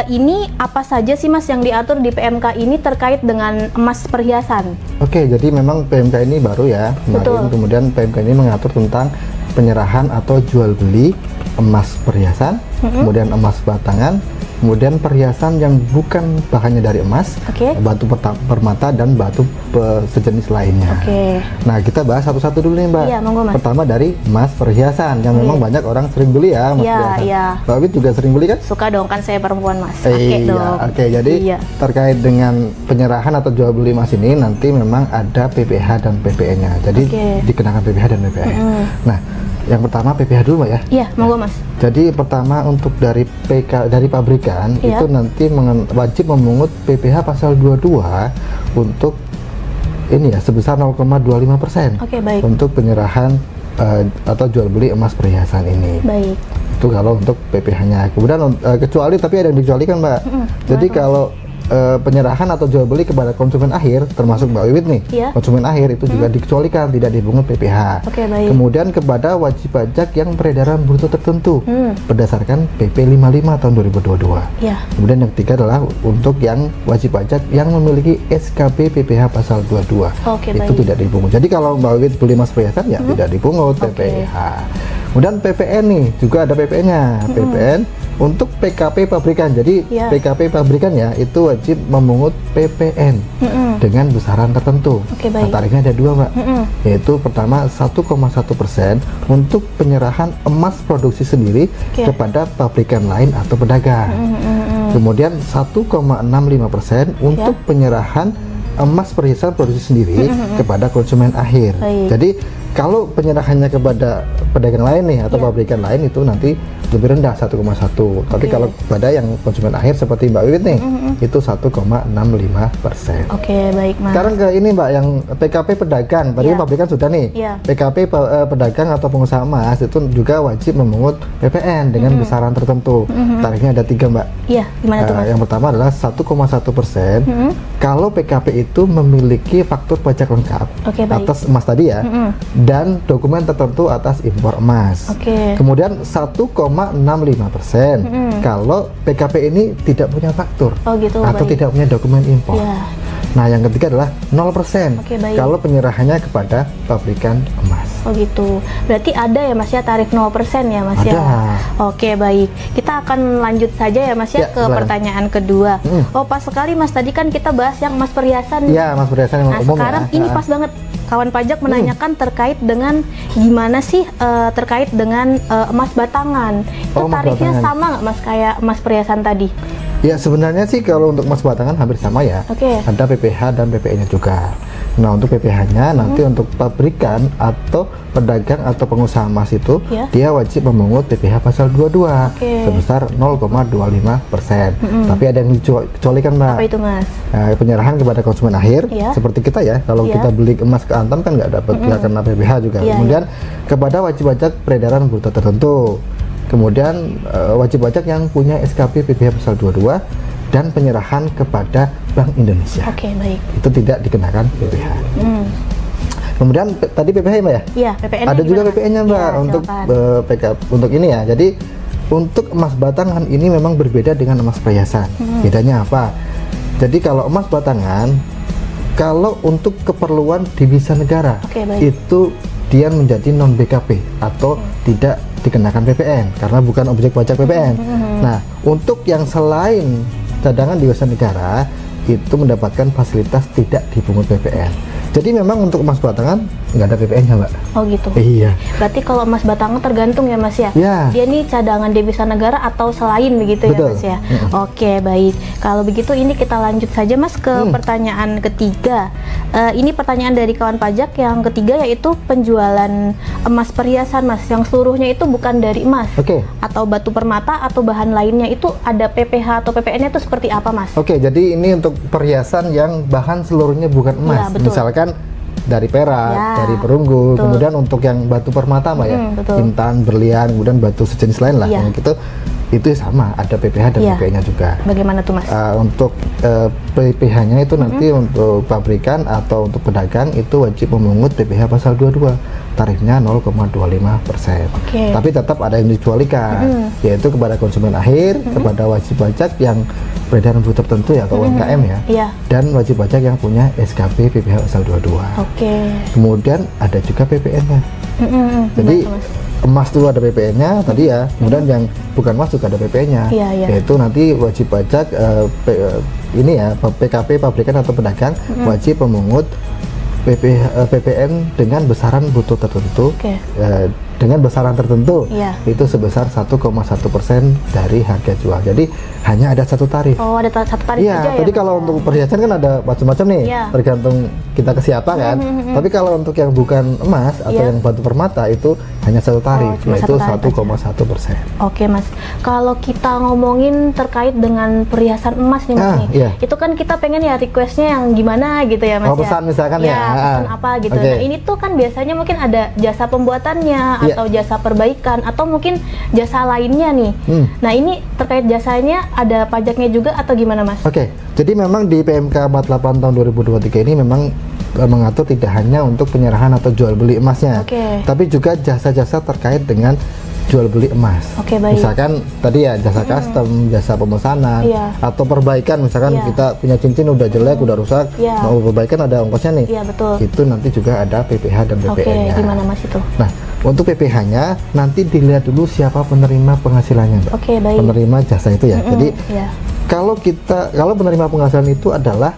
F: ini apa saja sih Mas yang diatur di PMK ini terkait dengan emas perhiasan?
G: Oke, jadi memang PMK ini baru ya, kemarin. Kemudian PMK ini mengatur tentang penyerahan atau jual beli emas perhiasan, kemudian emas batangan, kemudian perhiasan yang bukan bahannya dari emas, batu permata dan batu sejenis lainnya. Nah, kita bahas satu-satu dulu nih Mbak.
F: Iya, monggo, Mas.
G: Pertama dari emas perhiasan yang memang banyak orang sering beli ya, emas perhiasan. Mbak Wit juga sering beli kan?
F: Suka dong, kan saya perempuan Mas.
G: Jadi terkait dengan penyerahan atau jual beli emas ini nanti memang ada PPh dan PPN-nya. Jadi dikenakan PPh dan PPN. Nah, yang pertama PPh dulu Mbak ya.
F: Iya, monggo Mas.
G: Jadi pertama untuk dari pabrikan itu nanti wajib memungut PPh pasal 22 untuk ini ya sebesar 0,25% untuk penyerahan atau jual beli emas perhiasan ini.
F: Baik.
G: Itu kalau untuk PPh-nya. Kemudian kecuali tapi ada yang dikecualikan Mbak. Jadi kalau penyerahan atau jual beli kepada konsumen akhir, termasuk Mbak Wiwit nih, konsumen akhir itu juga dikecualikan, tidak dipungut PPh. Kemudian kepada wajib pajak yang peredaran bruto tertentu berdasarkan PP 55 tahun 2022. Kemudian yang ketiga adalah untuk yang wajib pajak yang memiliki SKB PPh pasal 22. Itu tidak dipungut. Jadi kalau Mbak Wiwit beli emas perhiasan ya tidak dipungut PPh. Kemudian PPN nih, juga ada PPN-nya. PPN untuk PKP pabrikan. Jadi PKP pabrikan ya itu wajib memungut PPN dengan besaran tertentu. Nah, tarifnya ada dua Mbak, yaitu pertama 1,1% untuk penyerahan emas produksi sendiri kepada pabrikan lain atau pedagang. Kemudian 1,65% untuk penyerahan emas perhiasan produksi sendiri kepada konsumen akhir. Jadi kalau penyerahannya kepada pedagang lain nih atau pabrikan lain itu nanti lebih rendah 1,1. Tapi kalau kepada yang konsumen akhir seperti Mbak Wiwit nih itu 1,65%.
F: Baik Mas.
G: Sekarang ke ini Mbak yang PKP pedagang. Tadi pabrikan sudah nih. PKP pedagang atau pengusaha emas itu juga wajib memungut PPN dengan besaran tertentu. Tarifnya ada 3 Mbak.
F: Gimana tuh Mas?
G: Yang pertama adalah 1,1% kalau PKP itu memiliki faktur pajak lengkap atas emas tadi ya, dan dokumen tertentu atas impor emas. Kemudian 1,65% kalau PKP ini tidak punya faktur atau tidak punya dokumen impor. Nah, yang ketiga adalah 0% kalau penyerahannya kepada pabrikan emas.
F: Berarti ada ya Mas ya tarif 0% ya Mas ya? Baik. Kita akan lanjut saja ya Mas ya ke pertanyaan kedua. Pas sekali Mas, tadi kan kita bahas yang emas perhiasan.
G: Emas perhiasan yang umum.
F: Sekarang ini pas banget kawan pajak menanyakan terkait dengan gimana sih terkait dengan emas batangan. Itu tarifnya sama nggak Mas kayak emas perhiasan tadi?
G: Ya sebenarnya sih kalau untuk emas batangan hampir sama ya. Ada PPh dan PPN-nya juga. Nah, untuk PPh-nya nanti untuk pabrikan atau pedagang atau pengusaha emas itu dia wajib memungut PPh pasal 22 sebesar 0,25%. Tapi ada yang dikecualikan Mbak.
F: Apa itu Mas?
G: Penyerahan kepada konsumen akhir seperti kita ya. Kalau kita beli emas ke Antam kan nggak dapat ya kena PPh juga. Kemudian kepada wajib pajak peredaran bruto tertentu. Kemudian wajib pajak yang punya SKP PPh pasal 22 dan penyerahan kepada Bank Indonesia.
F: Baik.
G: Itu tidak dikenakan PPh. Kemudian tadi PPh Mbak ya?
F: Iya, PPN.
G: Ada juga PPN-nya Mbak untuk untuk ini ya. Jadi untuk emas batangan ini memang berbeda dengan emas perhiasan. Bedanya apa? Jadi kalau emas batangan, kalau untuk keperluan devisa negara itu dia menjadi non BKP atau tidak dikenakan PPN karena bukan objek pajak PPN. Nah, untuk yang selain cadangan devisa negara itu mendapatkan fasilitas tidak dipungut PPN. Jadi memang untuk emas batangan nggak ada PPN-nya Mbak. Iya. Berarti kalau emas batangan tergantung ya Mas ya? Dia ini cadangan devisa negara atau selain begitu ya Mas ya? Baik. Kalau begitu ini kita lanjut saja Mas ke pertanyaan ketiga. Ini pertanyaan dari kawan pajak yang ketiga, yaitu penjualan emas perhiasan Mas yang seluruhnya itu bukan dari emas atau batu permata atau bahan lainnya, itu ada PPh atau PPN-nya itu seperti apa Mas? Jadi ini untuk perhiasan yang bahan seluruhnya bukan emas. Misalkan dari perak, dari perunggu, kemudian untuk yang batu permata Mbak ya, intan, berlian, kemudian batu sejenis lain lah, yang gitu itu sama, ada PPh dan PPN-nya juga.
F: Bagaimana tuh Mas?
G: Untuk PPh-nya itu nanti untuk pabrikan atau untuk pedagang itu wajib memungut PPh pasal 22, tarifnya 0,25%. Tapi tetap ada yang dikecualikan, yaitu kepada konsumen akhir, kepada wajib pajak yang beredar produk tertentu ya, atau UMKM ya, dan wajib pajak yang punya SKP PPh pasal 22. Kemudian ada juga PPN-nya. Jadi emas itu ada PPN-nya tadi ya, kemudian yang bukan emas juga ada PPN-nya, yaitu nanti wajib pajak ini ya, PKP pabrikan atau pedagang wajib memungut PPN dengan besaran bruto tertentu, dengan besaran tertentu, itu sebesar 1,1% dari harga jual. Jadi hanya ada satu tarif.
F: Ada satu tarif aja
G: ya. Tadi kalau untuk perhiasan kan ada macam-macam nih, tergantung kita ke siapa kan. Tapi kalau untuk yang bukan emas atau yang batu permata itu hanya satu tarif, yaitu 1,1%.
F: Oke Mas, kalau kita ngomongin terkait dengan perhiasan emas nih Mas itu kan kita pengen ya requestnya yang gimana gitu ya Mas.
G: Pesan misalkan
F: pesan apa gitu. Nah ini tuh kan biasanya mungkin ada jasa pembuatannya atau jasa perbaikan atau mungkin jasa lainnya nih. Nah ini terkait jasanya ada pajaknya juga atau gimana Mas?
G: Jadi memang di PMK 48 tahun 2023 ini memang mengatur tidak hanya untuk penyerahan atau jual beli emasnya, tapi juga jasa-jasa terkait dengan jual beli emas. Misalkan tadi ya jasa custom, jasa pemesanan, atau perbaikan. Misalkan kita punya cincin udah jelek, udah rusak, mau perbaikan ada ongkosnya nih. Itu nanti juga ada PPh dan PPN-nya.
F: Gimana Mas itu?
G: Nah, untuk PPh-nya nanti dilihat dulu siapa penerima penghasilannya, Mbak. Penerima jasa itu ya. Jadi kalau penerima penghasilan itu adalah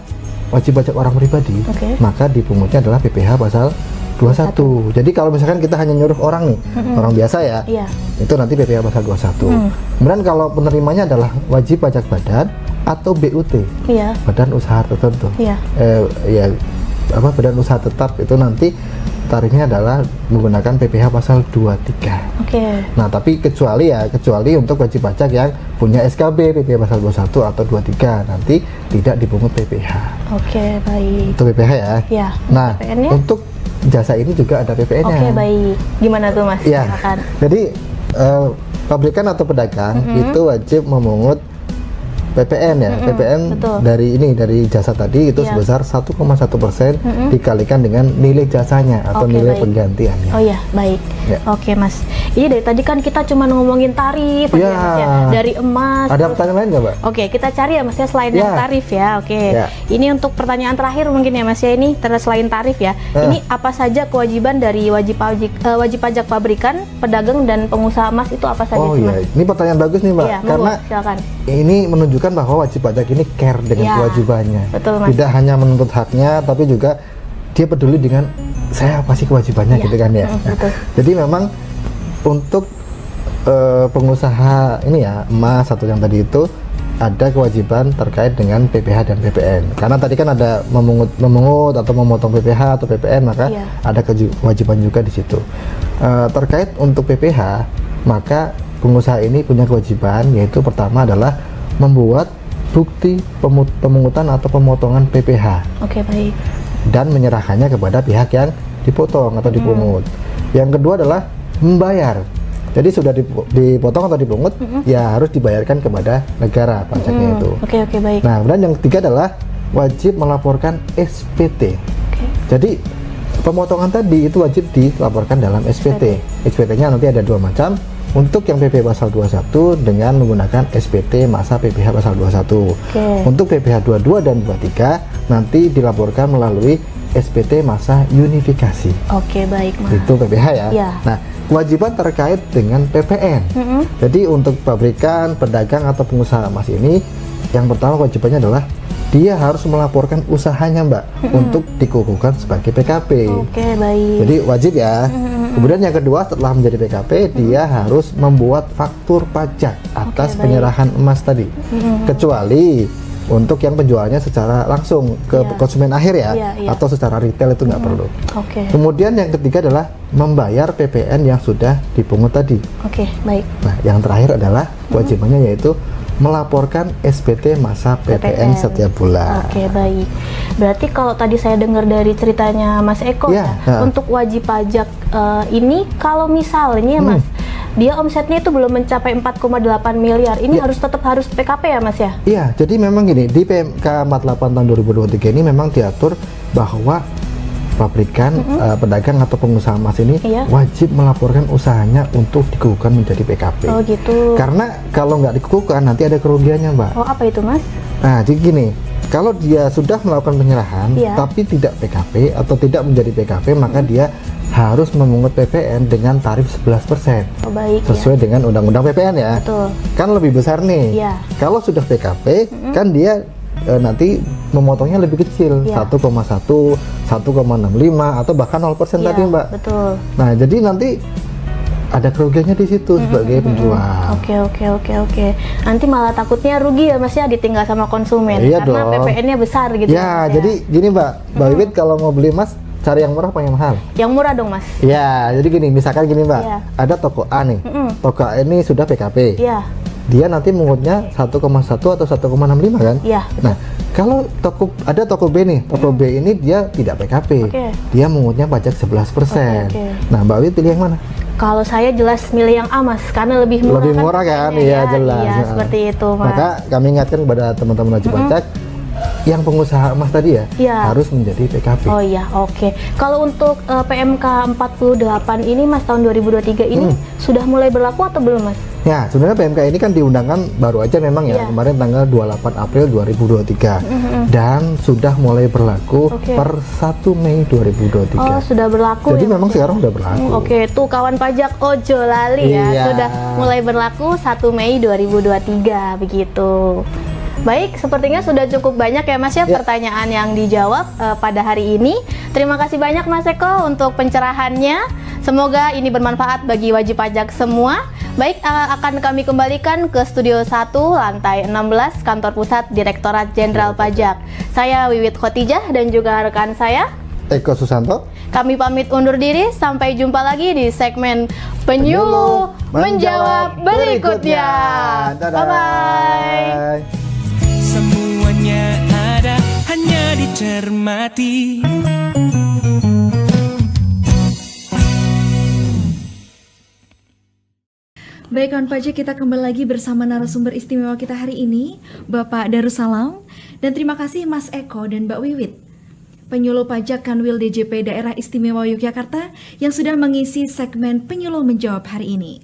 G: wajib pajak orang pribadi, maka dipungutnya adalah PPh pasal 21. Jadi kalau misalkan kita hanya nyuruh orang nih, orang biasa ya, itu nanti PPh pasal 21. Kemudian kalau penerimanya adalah wajib pajak badan atau BUT, badan usaha tertentu, badan usaha tetap, itu nanti tarifnya adalah menggunakan PPh pasal 23. Nah, tapi kecuali untuk wajib pajak yang punya SKB PPh pasal 21 atau 23 nanti tidak dipungut PPh.
F: Baik.
G: Itu PPh ya. Nah, untuk jasa ini juga ada PPN-nya.
F: Baik. Gimana tuh Mas?
G: Jadi pabrikan atau pedagang itu wajib memungut PPN ya. PPN dari jasa tadi itu sebesar 1,1% dikalikan dengan nilai jasanya atau nilai penggantiannya.
F: Baik. Oke Mas. Ini dari tadi kan kita cuma ngomongin tarif aja Mas ya. Dari emas.
G: Ada pertanyaan lain nggak Mbak?
F: Kita cari ya Mas ya selain yang tarif ya. Ini untuk pertanyaan terakhir mungkin ya Mas ya, ini selain tarif ya. Ini apa saja kewajiban dari wajib pajak pabrikan, pedagang dan pengusaha emas itu apa saja sih Mas?
G: Ini pertanyaan bagus nih Mbak. Karena ini menunjukkan bahwa wajib pajak ini care dengan kewajibannya. Tidak hanya menuntut haknya, tapi juga dia peduli dengan saya apa sih kewajibannya gitu kan ya. Jadi memang untuk pengusaha ini ya emas atau yang tadi itu ada kewajiban terkait dengan PPh dan PPN. Karena tadi kan ada memungut atau memotong PPh atau PPN, maka ada kewajiban juga di situ. Terkait untuk PPh, maka pengusaha ini punya kewajiban, yaitu pertama adalah membuat bukti pemungutan atau pemotongan PPh.
F: Baik.
G: Dan menyerahkannya kepada pihak yang dipotong atau dipungut. Yang kedua adalah membayar. Jadi sudah dipotong atau dipungut, ya harus dibayarkan kepada negara pajaknya itu.
F: Baik.
G: Nah, kemudian yang ketiga adalah wajib melaporkan SPT. Jadi pemotongan tadi itu wajib dilaporkan dalam SPT. SPT-nya nanti ada dua macam. Untuk yang PPh pasal 21 dengan menggunakan SPT masa PPh pasal 21. Untuk PPh 22 dan 23 nanti dilaporkan melalui SPT masa unifikasi.
F: Baik Mas.
G: Itu PPh ya. Nah, kewajiban terkait dengan PPN. Jadi untuk pabrikan, pedagang atau pengusaha emas ini, yang pertama kewajibannya adalah dia harus melaporkan usahanya Mbak untuk dikukuhkan sebagai PKP.
F: Baik.
G: Jadi wajib ya. Kemudian yang kedua, setelah menjadi PKP, dia harus membuat faktur pajak atas penyerahan emas tadi. Kecuali untuk yang penjualnya secara langsung ke konsumen akhir ya, atau secara retail itu nggak perlu. Kemudian yang ketiga adalah membayar PPN yang sudah dipungut tadi.
F: Baik.
G: Nah, yang terakhir adalah kewajibannya yaitu melaporkan SPT masa PPN setiap bulan.
F: Baik. Berarti kalau tadi saya dengar dari ceritanya Mas Eko untuk wajib pajak ini kalau misalnya Mas dia omsetnya itu belum mencapai 4,8 miliar. Ini harus PKP ya Mas ya?
G: Iya, jadi memang gini, di PMK 48 tahun 2023 ini memang diatur bahwa pabrikan, pedagang atau pengusaha emas ini wajib melaporkan usahanya untuk dikukuhkan menjadi PKP.
F: Oh gitu.
G: Karena kalau nggak dikukuhkan nanti ada kerugiannya, Mbak.
F: Oh, apa itu Mas?
G: Nah, jadi gini, kalau dia sudah melakukan penyerahan tapi tidak PKP atau tidak menjadi PKP, maka dia harus memungut PPN dengan tarif 11%.
F: Oh, baik,
G: sesuai dengan Undang-Undang PPN ya.
F: Betul.
G: Kan lebih besar nih. Kalau sudah PKP, kan dia nanti memotongnya lebih kecil, 1,1, 1,65 atau bahkan 0% tadi, Mbak.
F: Betul.
G: Nah, jadi nanti ada kerugiannya di situ sebagai penjual.
F: Oke. Nanti malah takutnya rugi ya Mas ya, ditinggal sama konsumen karena PPN-nya besar gitu.
G: Ya, jadi gini Mbak Wiwit, kalau mau beli emas cari yang murah apa yang mahal?
F: Yang murah dong Mas.
G: Ya, jadi gini, misalkan gini Mbak, ada toko A nih, toko A ini sudah PKP. Dia nanti mengutnya 1,1 atau 1,65 kan? Iya. Nah, kalau ada toko B nih, toko B ini dia tidak PKP, dia mengutnya pajak 11%. Nah, Mbak Wit pilih yang mana?
F: Kalau saya jelas milih yang A Mas, karena lebih murah.
G: Lebih murah kan? Iya, jelas.
F: Iya, seperti itu Mas.
G: Maka kami ingatkan kepada teman-teman wajib pajak, yang pengusaha emas tadi harus menjadi PKP.
F: Oh iya, oke. Kalau untuk PMK 48 ini Mas, tahun 2023 ini sudah mulai berlaku atau belum Mas?
G: Ya, sebenarnya PMK ini kan diundangkan baru aja memang kemarin tanggal 28 April 2023 dan sudah mulai berlaku per 1 Mei 2023.
F: Oh, sudah berlaku.
G: Jadi memang sekarang sudah berlaku.
F: Oke, tuh kawan pajak ojo lali ya, sudah mulai berlaku 1 Mei 2023 begitu. Baik, sepertinya sudah cukup banyak ya Mas ya pertanyaan yang dijawab pada hari ini. Terima kasih banyak Mas Eko untuk pencerahannya. Semoga ini bermanfaat bagi wajib pajak semua. Baik, akan kami kembalikan ke Studio 1 lantai 16 Kantor Pusat Direktorat Jenderal Pajak. Saya Wiwit Khotijah dan juga rekan saya
G: Eko Susanto.
F: Kami pamit undur diri, sampai jumpa lagi di segmen Penyuluh Menjawab berikutnya. Bye-bye.
A: Semuanya ada, hanya dicermati.
B: Baik kawan pajak, kita kembali lagi bersama narasumber istimewa kita hari ini, Bapak Darussalam. Dan terima kasih Mas Eko dan Mbak Wiwit, penyuluh pajak Kanwil DJP Daerah Istimewa Yogyakarta yang sudah mengisi segmen Penyuluh Menjawab hari ini.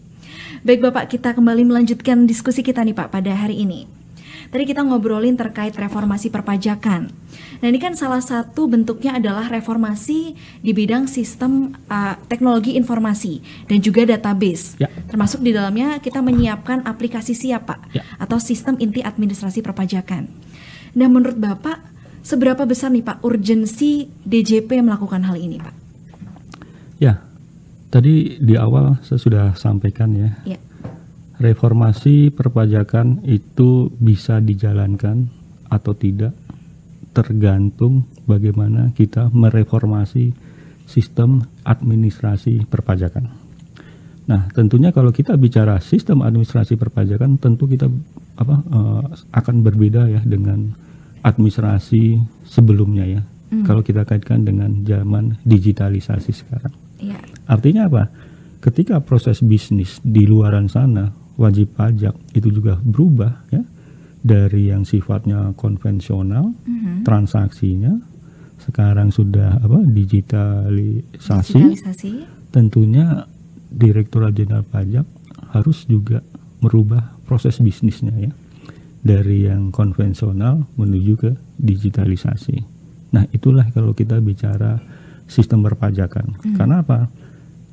B: Baik Bapak, kita kembali melanjutkan diskusi kita nih Pak pada hari ini. Tadi kita ngobrolin terkait reformasi perpajakan. Nah ini kan salah satu bentuknya adalah reformasi di bidang sistem teknologi informasi dan juga database. Termasuk di dalamnya kita menyiapkan aplikasi siap Pak, atau sistem inti administrasi perpajakan. Nah menurut Bapak, seberapa besar nih Pak urgensi DJP melakukan hal ini Pak?
E: Ya, tadi di awal saya sudah sampaikan ya. Reformasi perpajakan itu bisa dijalankan atau tidak tergantung bagaimana kita mereformasi sistem administrasi perpajakan. Nah, tentunya kalau kita bicara sistem administrasi perpajakan, tentu kita akan berbeda ya dengan administrasi sebelumnya ya. Kalau kita kaitkan dengan zaman digitalisasi sekarang. Artinya apa? Ketika proses bisnis di luaran sana, wajib pajak itu juga berubah ya, dari yang sifatnya konvensional, transaksinya sekarang sudah digitalisasi. Tentunya Direktorat Jenderal Pajak harus juga merubah proses bisnisnya ya, dari yang konvensional menuju ke digitalisasi. Nah itulah kalau kita bicara sistem perpajakan. Karena apa?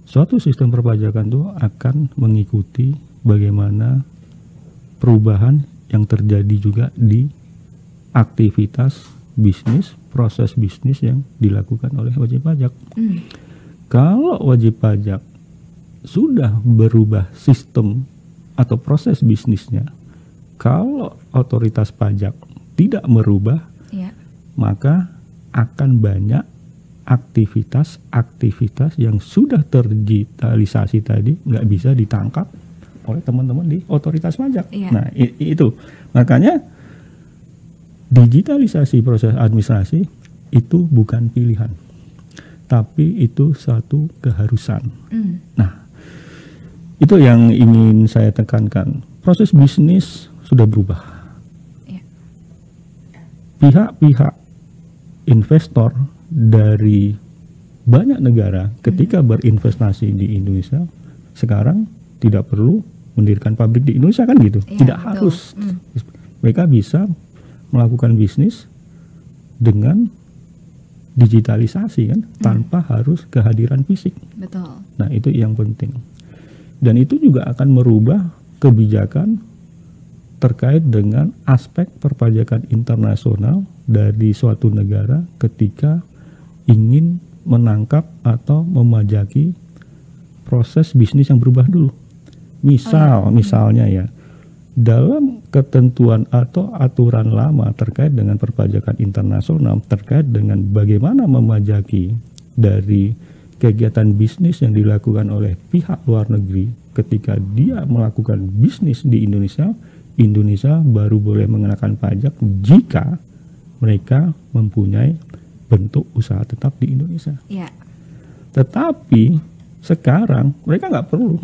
E: Suatu sistem perpajakan itu akan mengikuti bagaimana perubahan yang terjadi juga di aktivitas bisnis, proses bisnis yang dilakukan oleh wajib pajak. Kalau wajib pajak sudah berubah sistem atau proses bisnisnya, kalau otoritas pajak tidak merubah, maka akan banyak aktivitas yang sudah terdigitalisasi tadi nggak bisa ditangkap oleh teman-teman di otoritas pajak. Nah itu makanya digitalisasi proses administrasi itu bukan pilihan, tapi itu satu keharusan. Nah Itu yang ingin saya tekankan. Proses bisnis sudah berubah.
B: Ya.
E: Pihak-pihak investor dari banyak negara ketika berinvestasi di Indonesia sekarang tidak perlu mendirikan pabrik di Indonesia kan gitu.
B: Ya,
E: tidak
B: betul.
E: harus. Mereka bisa melakukan bisnis dengan digitalisasi kan tanpa harus kehadiran fisik.
B: Betul.
E: Nah, itu yang penting. Dan itu juga akan merubah kebijakan terkait dengan aspek perpajakan internasional dari suatu negara ketika ingin menangkap atau memajaki proses bisnis yang berubah dulu. Misalnya ya, dalam ketentuan atau aturan lama terkait dengan perpajakan internasional, terkait dengan bagaimana memajaki dari kegiatan bisnis yang dilakukan oleh pihak luar negeri ketika dia melakukan bisnis di Indonesia, Indonesia baru boleh mengenakan pajak jika mereka mempunyai bentuk usaha tetap di Indonesia.
B: Ya.
E: Tetapi sekarang mereka nggak perlu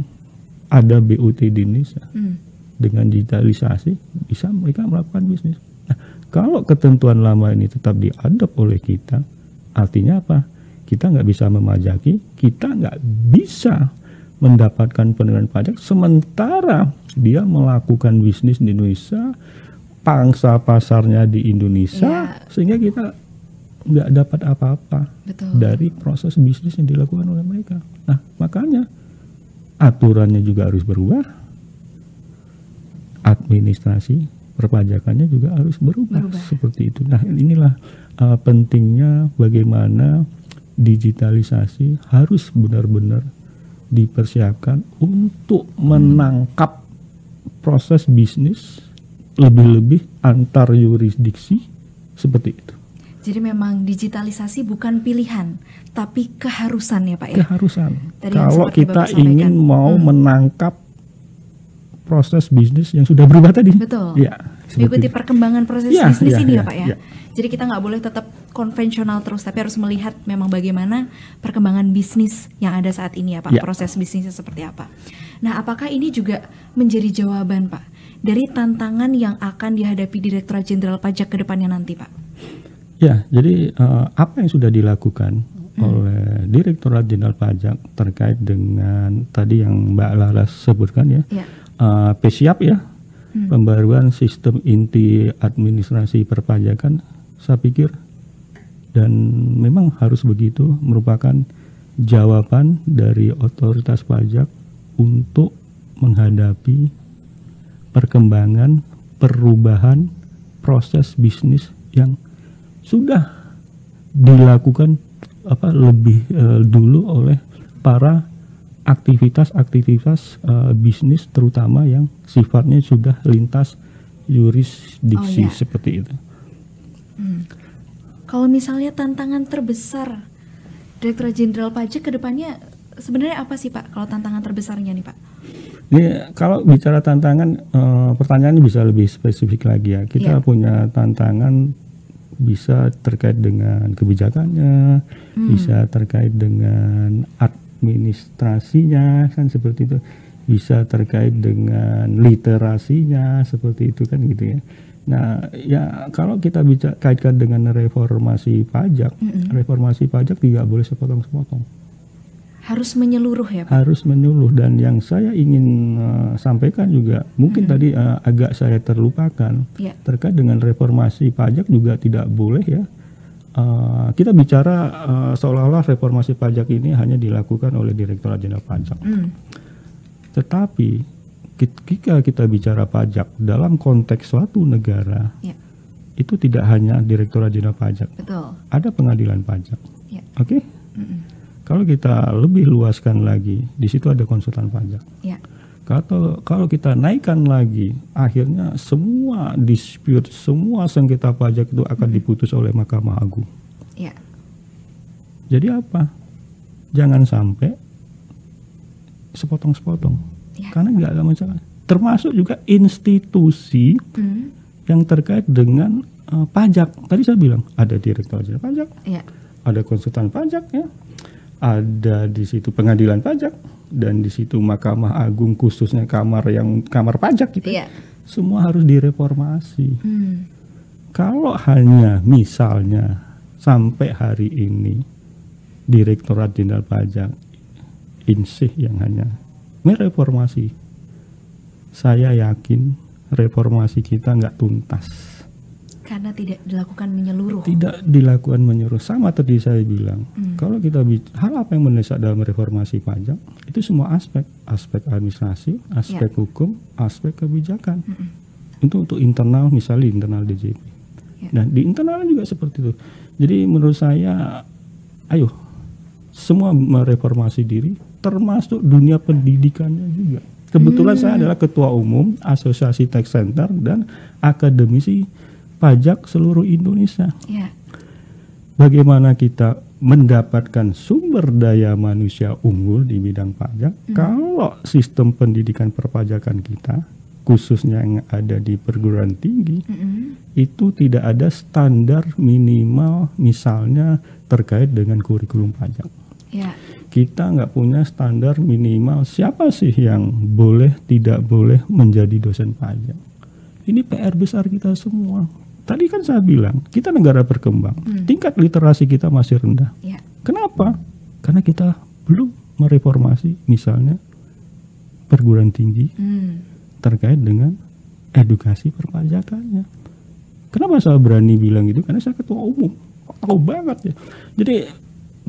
E: ada BUT di Indonesia. Dengan digitalisasi bisa mereka melakukan bisnis. Nah, kalau ketentuan lama ini tetap diadop oleh kita, artinya apa? Kita nggak bisa memajaki, kita nggak bisa mendapatkan penerimaan pajak, sementara dia melakukan bisnis di Indonesia, pangsa pasarnya di Indonesia, sehingga kita nggak dapat apa-apa dari proses bisnis yang dilakukan oleh mereka. Nah, makanya aturannya juga harus berubah, administrasi perpajakannya juga harus berubah. Seperti itu. Nah, inilah pentingnya bagaimana digitalisasi harus benar-benar dipersiapkan untuk menangkap proses bisnis lebih-lebih antar yurisdiksi seperti itu.
B: Jadi memang digitalisasi bukan pilihan, tapi keharusan ya Pak ya?
E: Keharusan.
B: Tadi
E: kalau kita ingin mau menangkap proses bisnis yang sudah berubah tadi.
B: Betul.
E: Ya,
B: mengikuti perkembangan proses bisnis ini ya Pak ya?
E: Ya.
B: Jadi kita nggak boleh tetap konvensional terus, tapi harus melihat memang bagaimana perkembangan bisnis yang ada saat ini ya Pak, proses bisnisnya seperti apa. Nah, apakah ini juga menjadi jawaban Pak dari tantangan yang akan dihadapi Direktorat Jenderal Pajak ke depannya nanti Pak?
E: Ya, jadi apa yang sudah dilakukan oleh Direktorat Jenderal Pajak terkait dengan tadi yang Mbak Laras sebutkan ya, PSIAP ya, pembaruan sistem inti administrasi perpajakan, saya pikir dan memang harus begitu, merupakan jawaban dari otoritas pajak untuk menghadapi perkembangan perubahan proses bisnis yang sudah dilakukan lebih dulu oleh para aktivitas bisnis, terutama yang sifatnya sudah lintas yurisdiksi seperti itu.
B: Kalau misalnya tantangan terbesar Direktorat Jenderal Pajak ke depannya sebenarnya apa sih Pak? Kalau tantangan terbesarnya nih Pak?
E: Ini kalau bicara tantangan, pertanyaannya bisa lebih spesifik lagi ya. Kita punya tantangan bisa terkait dengan kebijakannya, bisa terkait dengan administrasinya kan seperti itu, bisa terkait dengan literasinya seperti itu kan gitu ya. Nah ya kalau kita bisa kaitkan dengan reformasi pajak, reformasi pajak tidak boleh sepotong-sepotong.
B: Harus menyeluruh ya Pak?
E: Harus menyeluruh, dan yang saya ingin sampaikan juga mungkin tadi agak saya terlupakan terkait dengan reformasi pajak juga tidak boleh ya. Kita bicara seolah-olah reformasi pajak ini hanya dilakukan oleh Direktorat Jenderal Pajak. Tetapi ketika kita bicara pajak dalam konteks suatu negara, itu tidak hanya Direktorat Jenderal Pajak.
B: Betul.
E: Ada pengadilan pajak. Oke? Kalau kita lebih luaskan lagi, di situ ada konsultan pajak. Kalau kita naikkan lagi, akhirnya semua dispute, semua sengketa pajak itu akan diputus oleh Mahkamah Agung. Jadi apa? Jangan sampai sepotong-sepotong, karena nggak ada masalah. Termasuk juga institusi yang terkait dengan pajak. Tadi saya bilang ada Direktorat Jenderal Pajak, ada konsultan pajak ya. ada di situ pengadilan pajak, dan di situ Mahkamah Agung, khususnya kamar pajak gitu. Semua harus direformasi. Kalau hanya misalnya sampai hari ini Direktorat Jenderal Pajak Insih yang hanya mereformasi, saya yakin reformasi kita nggak tuntas.
B: Karena tidak dilakukan menyeluruh.
E: Tidak dilakukan menyeluruh. Sama tadi saya bilang, kalau kita hal apa yang mendesak dalam reformasi pajak, itu semua aspek administrasi, aspek hukum, aspek kebijakan. Itu untuk internal, misalnya internal DJP. Dan di internal juga seperti itu. Jadi menurut saya, ayo semua mereformasi diri, termasuk dunia pendidikannya juga. Kebetulan saya adalah ketua umum Asosiasi Tax Center dan akademisi pajak seluruh Indonesia. Bagaimana kita mendapatkan sumber daya manusia unggul di bidang pajak kalau sistem pendidikan perpajakan kita, khususnya yang ada di perguruan tinggi, itu tidak ada standar minimal misalnya terkait dengan kurikulum pajak. Kita nggak punya standar minimal siapa sih yang boleh tidak boleh menjadi dosen pajak. Ini PR besar kita semua. Tadi kan saya bilang, kita negara berkembang, tingkat literasi kita masih rendah. Kenapa? Karena kita belum mereformasi misalnya perguruan tinggi terkait dengan edukasi perpajakannya. Kenapa saya berani bilang itu? Karena saya ketua umum, tahu banget ya. Jadi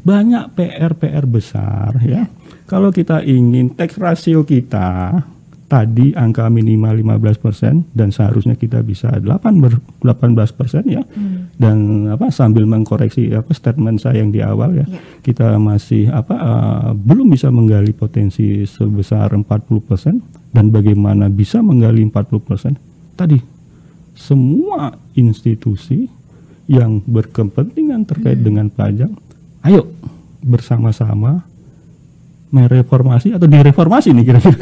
E: banyak PR besar ya. Kalau kita ingin tax ratio kita tadi angka minimal 15% dan seharusnya kita bisa 18% ya. Dan sambil mengkoreksi statement saya yang di awal ya. Kita masih belum bisa menggali potensi sebesar 40%, dan bagaimana bisa menggali 40%? Tadi semua institusi yang berkepentingan terkait dengan pajak, ayo bersama-sama mereformasi atau direformasi nih kira-kira.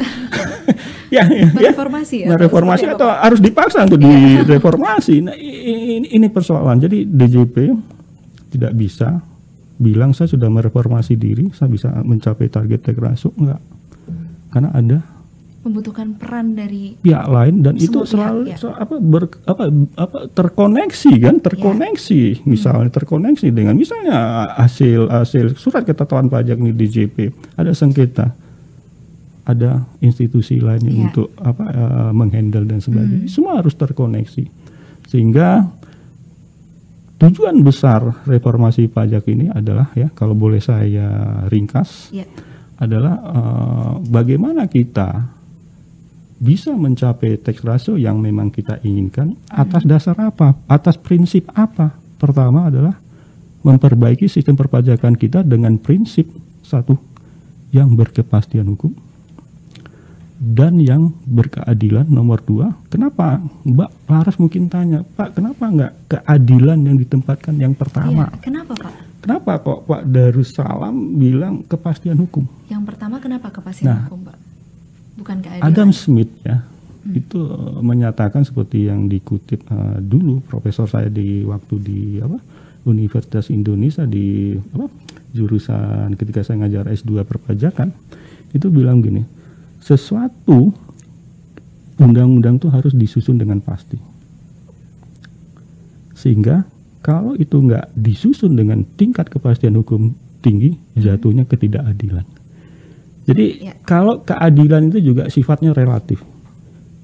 E: Mereformasi atau harus dipaksa untuk direformasi. Nah, ini persoalan. Jadi DJP tidak bisa bilang saya sudah mereformasi diri, saya bisa mencapai target tax ratio, enggak. Karena ada
B: membutuhkan peran dari
E: pihak lain, dan itu selalu terkoneksi kan, misalnya terkoneksi dengan misalnya hasil surat ketetapan pajak di DJP, ada sengketa, ada institusi lainnya untuk menghandle dan sebagainya. Semua harus terkoneksi, sehingga tujuan besar reformasi pajak ini adalah kalau boleh saya ringkas adalah bagaimana kita bisa mencapai tax ratio yang memang kita inginkan atas dasar apa? Atas prinsip apa? Pertama adalah memperbaiki sistem perpajakan kita dengan prinsip satu, yang berkepastian hukum dan yang berkeadilan. Nomor dua, kenapa Mbak Laras mungkin tanya, Pak, kenapa nggak keadilan yang ditempatkan yang pertama?
B: Kenapa Pak?
E: Kenapa kok Pak Darussalam bilang kepastian hukum?
B: Yang pertama kenapa kepastian hukum Pak? Bukan keadilan.
E: Adam Smith itu menyatakan seperti yang dikutip dulu profesor saya di waktu di Universitas Indonesia di jurusan ketika saya ngajar S2 perpajakan, itu bilang gini, sesuatu undang-undang itu harus disusun dengan pasti, sehingga kalau itu nggak disusun dengan tingkat kepastian hukum tinggi, jatuhnya ketidakadilan. Jadi kalau keadilan itu juga sifatnya relatif.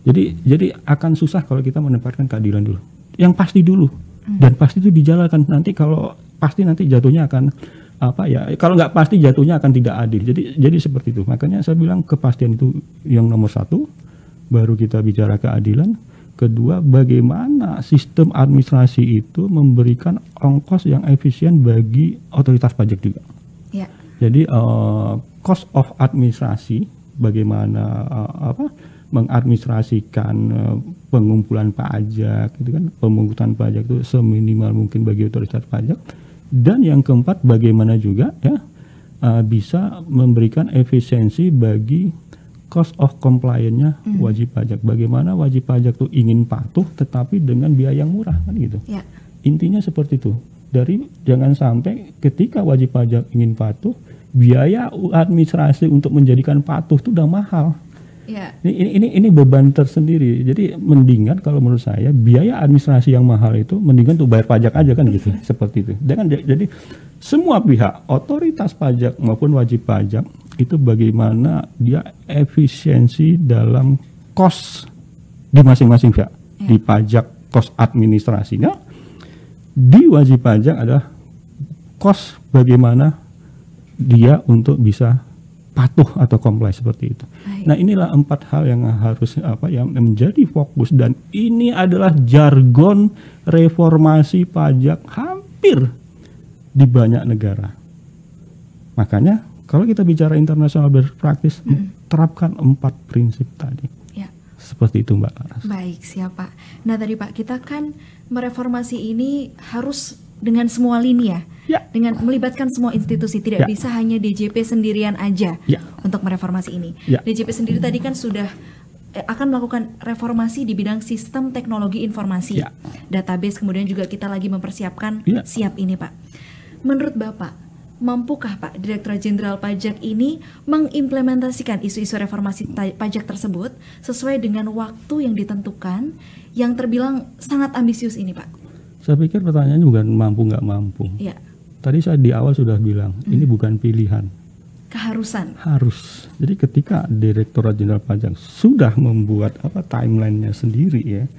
E: Jadi akan susah kalau kita menempatkan keadilan dulu. Yang pasti dulu. Dan pasti itu dijalankan. Nanti kalau pasti nanti jatuhnya akan kalau nggak pasti jatuhnya akan tidak adil. Jadi seperti itu. Makanya saya bilang kepastian itu yang nomor satu. Baru kita bicara keadilan. Kedua, bagaimana sistem administrasi itu memberikan ongkos yang efisien bagi otoritas pajak juga. Jadi cost of administrasi, bagaimana mengadministrasikan pengumpulan pajak, itu kan, pemungutan pajak itu seminimal mungkin bagi otoritas pajak. Dan yang keempat, bagaimana juga bisa memberikan efisiensi bagi cost of compliance-nya wajib pajak. Bagaimana wajib pajak itu ingin patuh tetapi dengan biaya yang murah, kan gitu. Intinya seperti itu. Dari jangan sampai ketika wajib pajak ingin patuh, biaya administrasi untuk menjadikan patuh itu udah mahal.
B: Ya.
E: Ini beban tersendiri. Jadi mendingan kalau menurut saya biaya administrasi yang mahal itu mendingan tuh bayar pajak aja kan gitu. Seperti itu. Jadi semua pihak, otoritas pajak maupun wajib pajak itu bagaimana dia efisiensi dalam kos di masing-masing pihak. Di pajak kos administrasinya, di wajib pajak adalah kos bagaimana dia untuk bisa patuh atau comply seperti itu. Nah, inilah 4 hal yang harus yang menjadi fokus, dan ini adalah jargon reformasi pajak hampir di banyak negara. Makanya kalau kita bicara international best practice, terapkan 4 prinsip tadi. Ya. Seperti itu, Mbak Laras.
B: Baik, siap Pak. Nah tadi Pak, kita kan mereformasi ini harus dengan semua lini ya. Dengan melibatkan semua institusi, tidak bisa hanya DJP sendirian aja untuk mereformasi ini. DJP sendiri tadi kan sudah akan melakukan reformasi di bidang sistem teknologi informasi, database, kemudian juga kita lagi mempersiapkan siap ini Pak. Menurut Bapak, mampukah Pak Direktorat Jenderal Pajak ini mengimplementasikan isu-isu reformasi pajak tersebut sesuai dengan waktu yang ditentukan yang terbilang sangat ambisius ini Pak?
E: Saya pikir pertanyaannya bukan mampu nggak mampu. Tadi saya di awal sudah bilang, ini bukan pilihan.
B: Keharusan.
E: Harus. Jadi ketika Direktorat Jenderal Pajak sudah membuat timelinenya sendiri ya,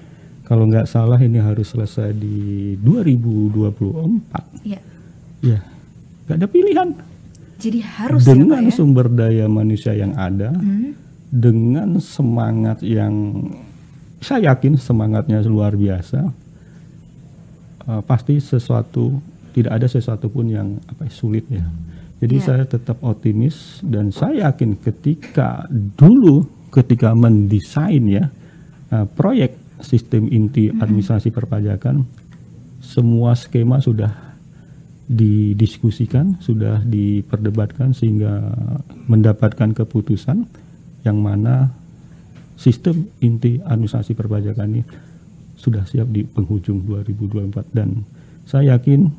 E: kalau nggak salah ini harus selesai di 2024. Ya, nggak ada pilihan.
B: Jadi harus
E: dengan sumber daya manusia yang ada, dengan semangat yang saya yakin semangatnya luar biasa, pasti tidak ada sesuatu pun yang sulit ya. Jadi saya tetap optimis, dan saya yakin ketika mendesain ya proyek sistem inti administrasi perpajakan, semua skema sudah didiskusikan, sudah diperdebatkan sehingga mendapatkan keputusan yang mana sistem inti administrasi perpajakan ini sudah siap di penghujung 2024, dan saya yakin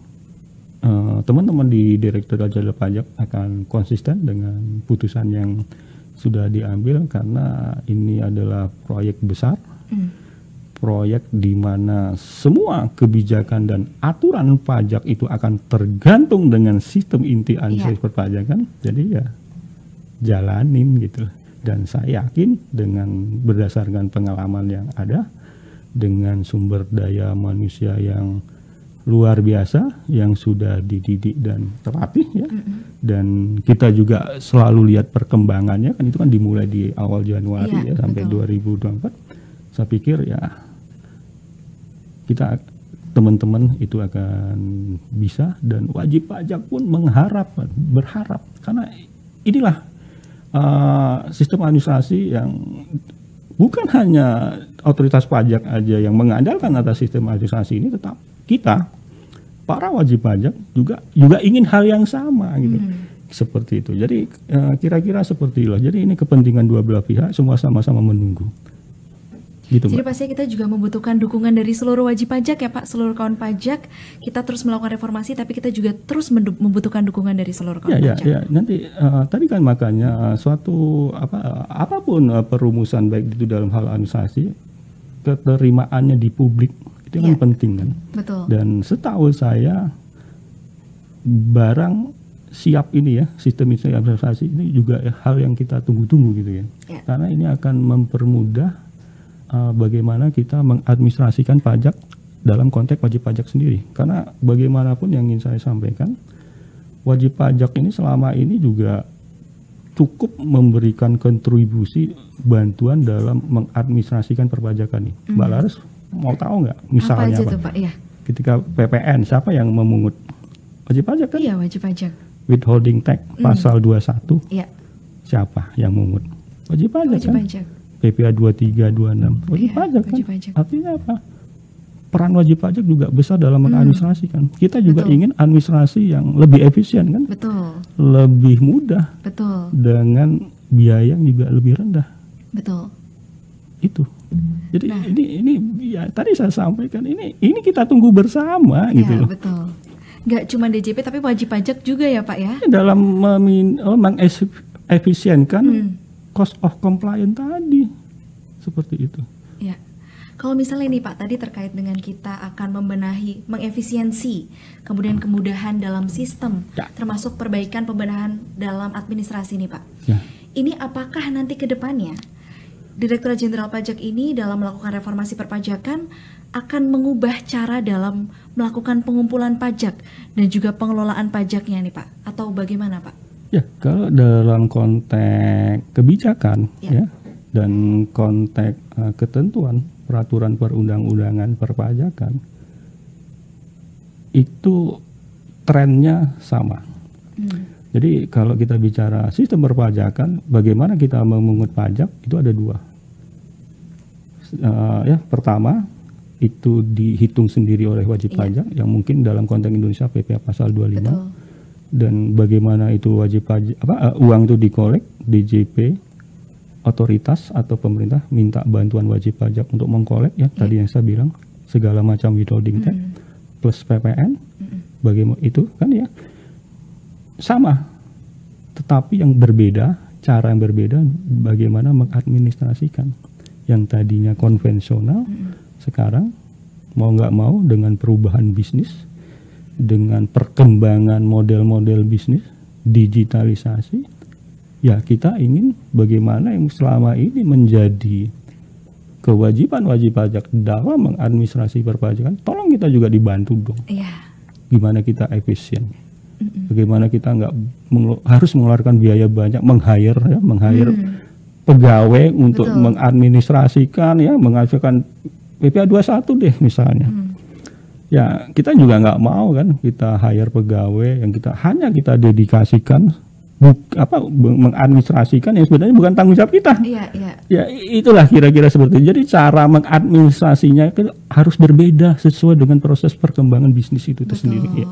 E: teman-teman di Direktorat Jenderal Pajak akan konsisten dengan putusan yang sudah diambil, karena ini adalah proyek besar, proyek di mana semua kebijakan dan aturan pajak itu akan tergantung dengan sistem inti administrasi perpajakan. Jadi ya jalanin gitu, dan saya yakin dengan berdasarkan pengalaman yang ada, dengan sumber daya manusia yang luar biasa yang sudah dididik dan terlatih ya, dan kita juga selalu lihat perkembangannya kan, itu kan dimulai di awal Januari sampai 2024. Saya pikir ya kita teman-teman itu akan bisa, dan wajib pajak pun berharap karena inilah sistem administrasi yang bukan hanya otoritas pajak aja yang mengandalkan atas sistem administrasi ini, tetap kita para wajib pajak juga ingin hal yang sama gitu. Seperti itu. Jadi kira-kira seperti itu. Jadi ini kepentingan dua belah pihak, semua sama-sama menunggu. Gitu,
B: jadi pastinya kita juga membutuhkan dukungan dari seluruh wajib pajak ya Pak, seluruh kawan pajak. Kita terus melakukan reformasi, tapi kita juga terus membutuhkan dukungan dari seluruh kawan pajak. Ya,
E: nanti tadi kan makanya suatu apapun perumusan baik itu dalam hal administrasi, keterimaannya di publik itu kan penting kan.
B: Betul.
E: Dan setahu saya barang siap ini ya, sistem administrasi ini juga hal yang kita tunggu-tunggu gitu ya. Karena ini akan mempermudah bagaimana kita mengadministrasikan pajak dalam konteks wajib pajak sendiri. Karena bagaimanapun yang ingin saya sampaikan, wajib pajak ini selama ini juga cukup memberikan kontribusi bantuan dalam mengadministrasikan perpajakan ini. Mbak Laras mau tahu nggak misalnya
B: apa? Aja tuh, Pak? Ya.
E: Ketika PPN siapa yang memungut? Wajib pajak kan?
B: Iya, wajib pajak.
E: Withholding tax pasal 21.
B: Iya.
E: Siapa yang memungut? Wajib pajak
B: wajib
E: kan?
B: Pajak.
E: PPA 2326 wajib pajak kan?
B: Pajak.
E: Artinya apa? Peran wajib pajak juga besar dalam mengadministrasikan. Kita juga ingin administrasi yang lebih efisien kan?
B: Betul.
E: Lebih mudah.
B: Betul.
E: Dengan biaya yang juga lebih rendah.
B: Betul.
E: Itu. Jadi ini ya tadi saya sampaikan ini kita tunggu bersama gitu loh.
B: Betul. Nggak cuma DJP tapi wajib pajak juga ya Pak ya?
E: Dalam mengefisienkan cost of compliance tadi, seperti itu.
B: Ya. Kalau misalnya nih Pak, tadi terkait dengan kita akan membenahi, mengefisiensi, kemudian kemudahan dalam sistem, termasuk perbaikan pembenahan dalam administrasi nih Pak.
E: Ya.
B: Ini apakah nanti ke depannya Direktorat Jenderal Pajak ini dalam melakukan reformasi perpajakan akan mengubah cara dalam melakukan pengumpulan pajak dan juga pengelolaan pajaknya nih Pak? Atau bagaimana Pak?
E: Ya, kalau dalam konteks kebijakan ya dan konteks ketentuan peraturan perundang-undangan perpajakan itu trennya sama. Jadi kalau kita bicara sistem perpajakan, bagaimana kita memungut pajak itu ada dua. Pertama itu dihitung sendiri oleh wajib pajak yang mungkin dalam konteks Indonesia PPh pasal 25. Betul. Dan bagaimana itu wajib pajak uang itu dikolek, DJP, otoritas atau pemerintah minta bantuan wajib pajak untuk mengkolek tadi yang saya bilang segala macam withholding tax plus PPN, bagaimana itu kan ya sama, tetapi yang berbeda, cara yang berbeda bagaimana mengadministrasikan yang tadinya konvensional sekarang mau nggak mau dengan perubahan bisnis, dengan perkembangan model-model bisnis, digitalisasi, ya kita ingin bagaimana yang selama ini menjadi kewajiban wajib pajak dalam mengadministrasi perpajakan, tolong kita juga dibantu dong. Gimana kita efisien, bagaimana kita nggak harus mengeluarkan biaya banyak, meng-hire pegawai untuk mengadministrasikan menghasilkan PPh 21 deh misalnya. Ya kita juga nggak mau kan kita hire pegawai yang kita dedikasikan mengadministrasikan yang sebenarnya bukan tanggung jawab kita. Ya itulah kira-kira seperti itu. Jadi cara mengadministrasinya harus berbeda sesuai dengan proses perkembangan bisnis itu sendiri. Ya.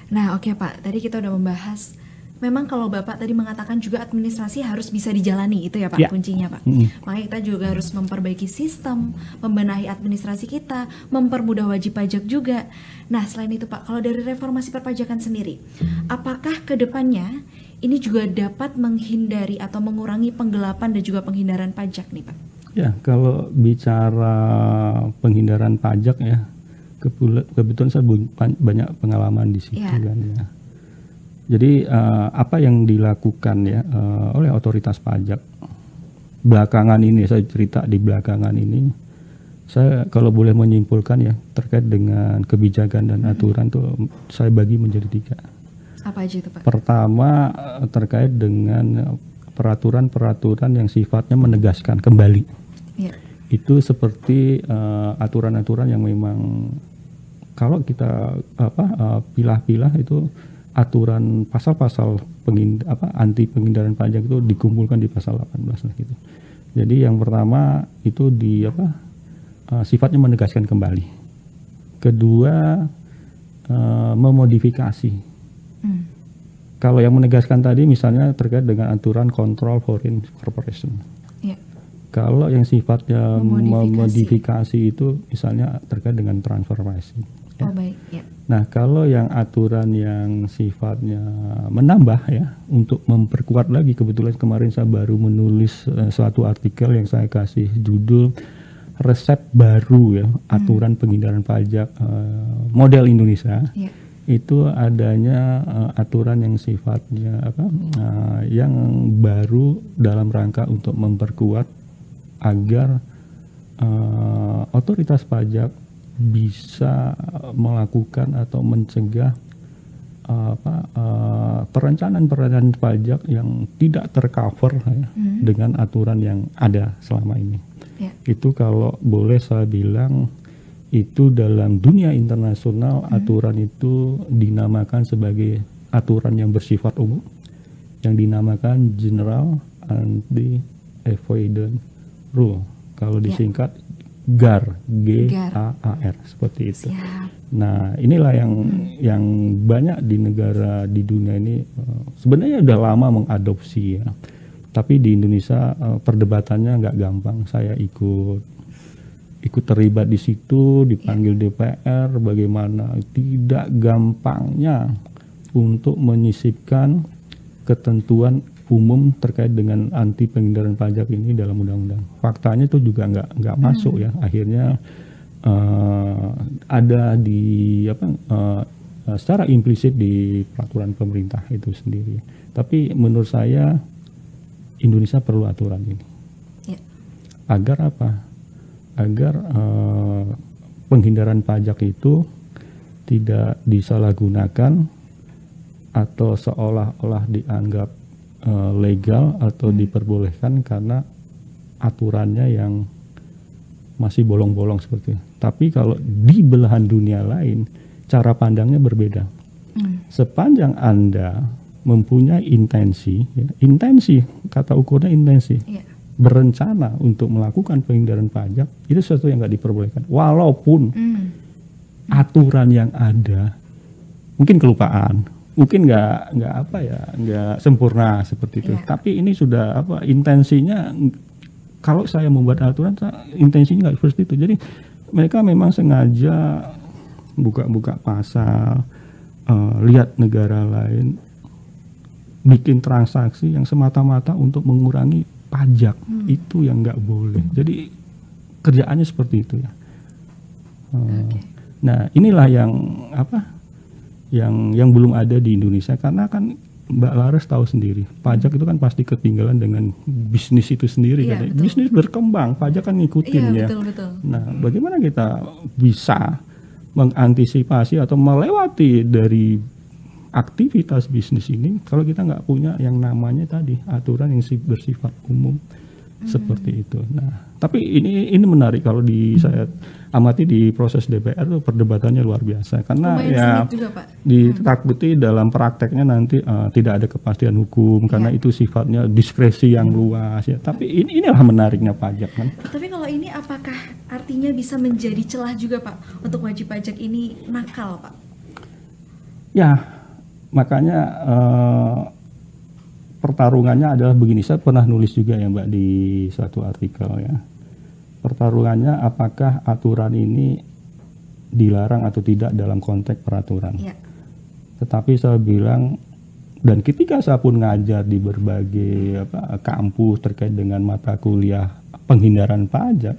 B: Nah oke Pak, tadi kita udah membahas. Memang kalau Bapak tadi mengatakan juga administrasi harus bisa dijalani, itu ya Pak kuncinya Pak. Makanya kita juga harus memperbaiki sistem, membenahi administrasi kita, mempermudah wajib pajak juga. Nah selain itu Pak, kalau dari reformasi perpajakan sendiri, apakah ke depannya ini juga dapat menghindari atau mengurangi penggelapan dan juga penghindaran pajak nih Pak?
E: Ya, kalau bicara penghindaran pajak ya, kebetulan saya banyak pengalaman di situ kan ya. Jadi apa yang dilakukan oleh otoritas pajak belakangan ini, saya cerita di belakangan ini, saya kalau boleh menyimpulkan ya terkait dengan kebijakan dan aturan tuh saya bagi menjadi 3.
B: Apa aja itu Pak?
E: Pertama terkait dengan peraturan-peraturan yang sifatnya menegaskan kembali. Itu seperti aturan-aturan yang memang kalau kita pilah-pilah itu aturan pasal-pasal anti penghindaran pajak itu dikumpulkan di pasal 18 gitu. Jadi yang pertama itu sifatnya menegaskan kembali. Kedua memodifikasi. Kalau yang menegaskan tadi misalnya terkait dengan aturan kontrol foreign corporation. Kalau yang sifatnya memodifikasi itu misalnya terkait dengan transformasi. Nah, kalau yang aturan yang sifatnya menambah untuk memperkuat lagi, kebetulan kemarin saya baru menulis suatu artikel yang saya kasih judul resep baru aturan penghindaran pajak model Indonesia. Itu adanya aturan yang sifatnya yang baru dalam rangka untuk memperkuat agar otoritas pajak bisa melakukan atau mencegah perencanaan pajak yang tidak tercover dengan aturan yang ada selama ini. Itu kalau boleh saya bilang itu dalam dunia internasional aturan itu dinamakan sebagai aturan yang bersifat umum yang dinamakan General Anti-Avoidance Rule. Kalau disingkat GAR, G-A-A-R, seperti itu. Nah, inilah yang banyak di negara di dunia ini sebenarnya udah lama mengadopsi Tapi di Indonesia perdebatannya nggak gampang. Saya ikut ikut terlibat di situ, dipanggil DPR, bagaimana tidak gampangnya untuk menyisipkan ketentuan umum terkait dengan anti penghindaran pajak ini dalam undang-undang. Faktanya itu juga nggak masuk ya. Akhirnya ada di secara implisit di peraturan pemerintah itu sendiri. Tapi menurut saya Indonesia perlu aturan ini. Ya. Agar apa? Agar penghindaran pajak itu tidak disalahgunakan atau seolah-olah dianggap legal atau diperbolehkan karena aturannya yang masih bolong-bolong seperti itu. Tapi kalau di belahan dunia lain, cara pandangnya berbeda. Sepanjang Anda mempunyai intensi, kata ukurnya intensi, berencana untuk melakukan penghindaran pajak, itu sesuatu yang nggak diperbolehkan. Walaupun aturan yang ada mungkin kelupaan, mungkin nggak sempurna seperti itu. Tapi ini sudah intensinya. Kalau saya membuat aturan, intensinya nggak seperti itu. Jadi mereka memang sengaja buka pasar, lihat negara lain, bikin transaksi yang semata-mata untuk mengurangi pajak. Itu yang nggak boleh. Jadi kerjaannya seperti itu ya. Nah inilah yang belum ada di Indonesia, karena kan Mbak Laras tahu sendiri, pajak itu kan pasti ketinggalan dengan bisnis itu sendiri. Kan? Bisnis berkembang, pajak kan ngikutin ya. Betul. Nah, bagaimana kita bisa mengantisipasi atau melewati dari aktivitas bisnis ini kalau kita nggak punya yang namanya tadi aturan yang bersifat umum seperti itu. Nah, tapi ini menarik kalau saya amati di proses DPR tuh perdebatannya luar biasa karena juga, Pak. Ditakuti dalam prakteknya nanti tidak ada kepastian hukum karena itu sifatnya diskresi yang luas ya. Tapi inilah menariknya pajak kan.
B: Tapi kalau ini apakah artinya bisa menjadi celah juga Pak untuk wajib pajak ini nakal Pak?
E: Ya, makanya pertarungannya adalah begini. Saya pernah nulis juga ya Mbak di suatu artikel ya. Pertarungannya apakah aturan ini dilarang atau tidak dalam konteks peraturan. Tetapi saya bilang, dan ketika saya pun ngajar di berbagai kampus terkait dengan mata kuliah penghindaran pajak,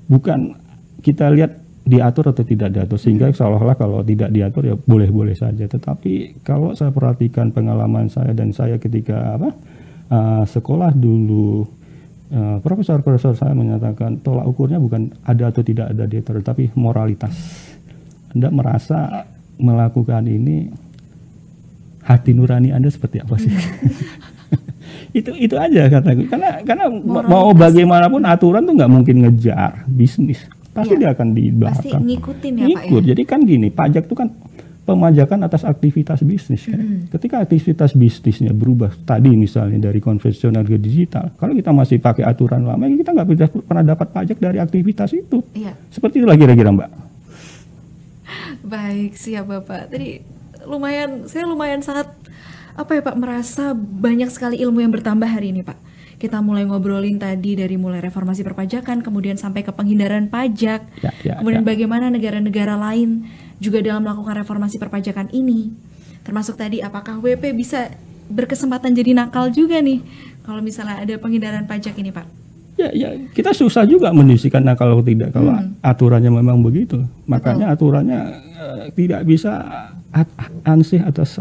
E: bukan kita lihat diatur atau tidak diatur, sehingga seolah-olah kalau tidak diatur ya boleh-boleh saja. Tetapi kalau saya perhatikan pengalaman saya dan saya ketika sekolah dulu, profesor-profesor saya menyatakan tolak ukurnya bukan ada atau tidak ada diatur, tapi moralitas. Anda merasa melakukan ini, hati nurani Anda seperti apa sih? itu aja kataku. Karena mau bagaimanapun aturan tuh nggak mungkin ngejar bisnis. Pasti dia akan di belakang.
B: Pasti ngikutin ya Pak ya?
E: Jadi kan gini, pajak itu kan pemajakan atas aktivitas bisnis kan? Ketika aktivitas bisnisnya berubah tadi misalnya dari konvensional ke digital, kalau kita masih pakai aturan lama, kita nggak pernah dapat pajak dari aktivitas itu. Seperti itulah kira-kira Mbak.
B: Baik, siap Bapak. Tadi saya lumayan sangat Pak merasa banyak sekali ilmu yang bertambah hari ini Pak. Kita mulai ngobrolin tadi dari mulai reformasi perpajakan, kemudian sampai ke penghindaran pajak, kemudian bagaimana negara-negara lain juga dalam melakukan reformasi perpajakan ini. Termasuk tadi apakah WP bisa berkesempatan jadi nakal juga nih kalau misalnya ada penghindaran pajak ini Pak?
E: Ya kita susah juga mendiskusikan nakal atau tidak kalau aturannya memang begitu. Makanya aturannya tidak bisa ansih atas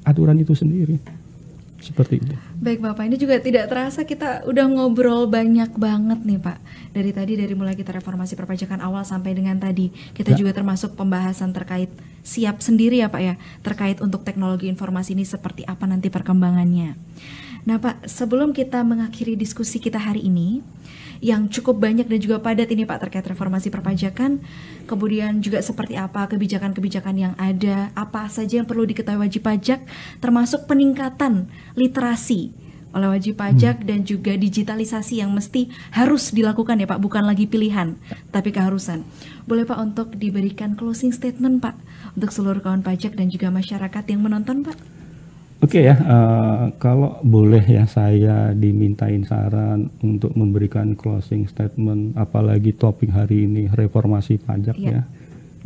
E: aturan itu sendiri. Seperti itu.
B: Baik Bapak, ini juga tidak terasa kita udah ngobrol banyak banget nih Pak. Dari mulai kita reformasi perpajakan awal sampai dengan tadi kita juga termasuk pembahasan terkait siap sendiri ya Pak ya, terkait untuk teknologi informasi ini seperti apa nanti perkembangannya. Nah Pak, sebelum kita mengakhiri diskusi kita hari ini yang cukup banyak dan juga padat ini Pak terkait reformasi perpajakan, kemudian juga seperti apa kebijakan-kebijakan yang ada, apa saja yang perlu diketahui wajib pajak, termasuk peningkatan literasi oleh wajib pajak dan juga digitalisasi yang mesti harus dilakukan ya Pak, bukan lagi pilihan tapi keharusan. Boleh Pak untuk diberikan closing statement Pak untuk seluruh kawan pajak dan juga masyarakat yang menonton Pak?
E: Oke ya, kalau boleh ya saya dimintain saran untuk memberikan closing statement, apalagi topik hari ini reformasi pajak ya.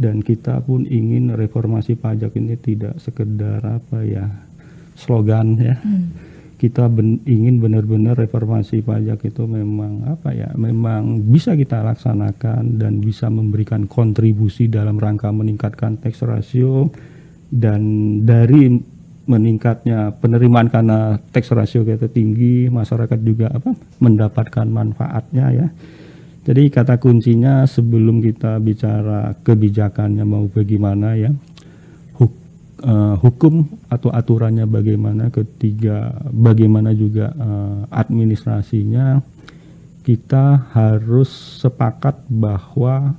E: Dan kita pun ingin reformasi pajak ini tidak sekedar slogan ya. Kita ingin benar-benar reformasi pajak itu memang memang bisa kita laksanakan dan bisa memberikan kontribusi dalam rangka meningkatkan tax ratio, dan dari meningkatnya penerimaan karena tax ratio kita tinggi, masyarakat juga mendapatkan manfaatnya ya. Jadi kata kuncinya sebelum kita bicara kebijakannya mau bagaimana ya, hukum atau aturannya bagaimana, ketiga bagaimana juga administrasinya, kita harus sepakat bahwa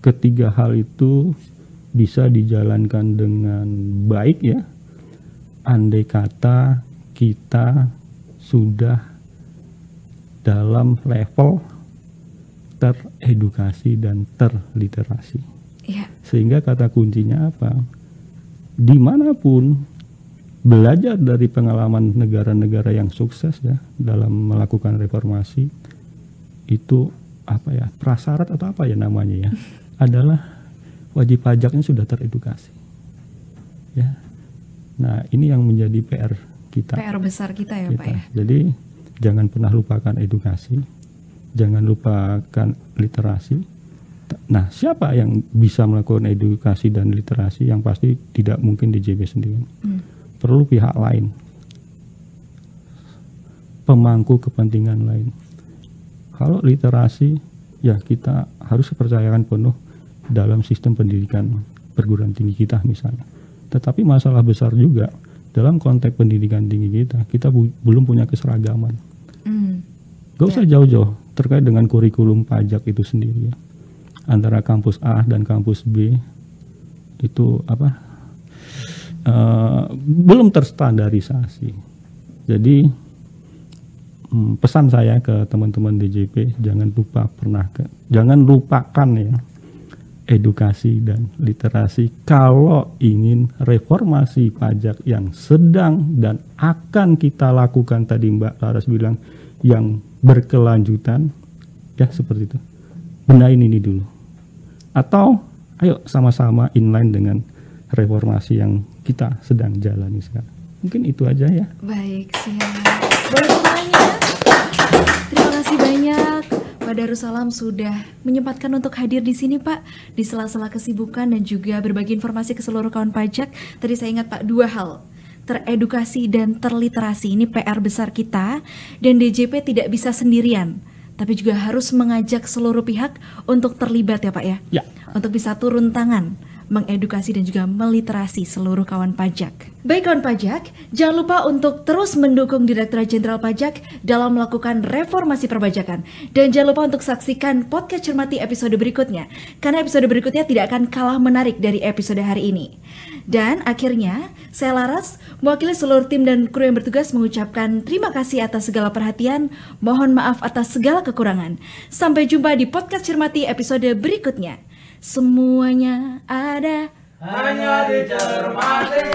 E: ketiga hal itu bisa dijalankan dengan baik ya, andai kata kita sudah dalam level teredukasi dan terliterasi. Sehingga kata kuncinya apa? Dimanapun belajar dari pengalaman negara-negara yang sukses ya dalam melakukan reformasi, itu prasyarat atau namanya ya, adalah wajib pajaknya sudah teredukasi ya. Nah, ini yang menjadi PR kita. PR
B: besar kita ya, Pak ya.
E: Jadi jangan pernah lupakan edukasi, jangan lupakan literasi. Nah, siapa yang bisa melakukan edukasi dan literasi? Yang pasti tidak mungkin DJP sendiri. Perlu pihak lain, pemangku kepentingan lain. Kalau literasi, ya kita harus percayakan penuh dalam sistem pendidikan perguruan tinggi kita misalnya. Tetapi masalah besar juga dalam konteks pendidikan tinggi kita belum punya keseragaman. Gak usah jauh-jauh terkait dengan kurikulum pajak itu sendiri ya. Antara kampus A dan kampus B itu belum terstandarisasi. Jadi pesan saya ke teman-teman DJP, jangan lupakan ya edukasi dan literasi kalau ingin reformasi pajak yang sedang dan akan kita lakukan, tadi Mbak Laras bilang yang berkelanjutan ya, seperti itu. Benahin ini dulu, atau ayo sama-sama inline dengan reformasi yang kita sedang jalani sekarang. Mungkin itu aja ya.
B: Baik, siap. Boleh bertanya? Terima kasih banyak Pak Darussalam sudah menyempatkan untuk hadir di sini, Pak, di sela-sela kesibukan dan juga berbagi informasi ke seluruh kawan pajak. Tadi saya ingat, Pak, dua hal, teredukasi dan terliterasi, ini PR besar kita, dan DJP tidak bisa sendirian, tapi juga harus mengajak seluruh pihak untuk terlibat ya, Pak ya, untuk bisa turun tangan mengedukasi dan juga meliterasi seluruh kawan pajak. Baik kawan pajak, jangan lupa untuk terus mendukung Direktorat Jenderal Pajak dalam melakukan reformasi perpajakan. Dan jangan lupa untuk saksikan podcast Cermati episode berikutnya, karena episode berikutnya tidak akan kalah menarik dari episode hari ini. Dan akhirnya, saya Laras, mewakili seluruh tim dan kru yang bertugas mengucapkan terima kasih atas segala perhatian, mohon maaf atas segala kekurangan. Sampai jumpa di podcast Cermati episode berikutnya. Semuanya ada
A: hanya di Cermati.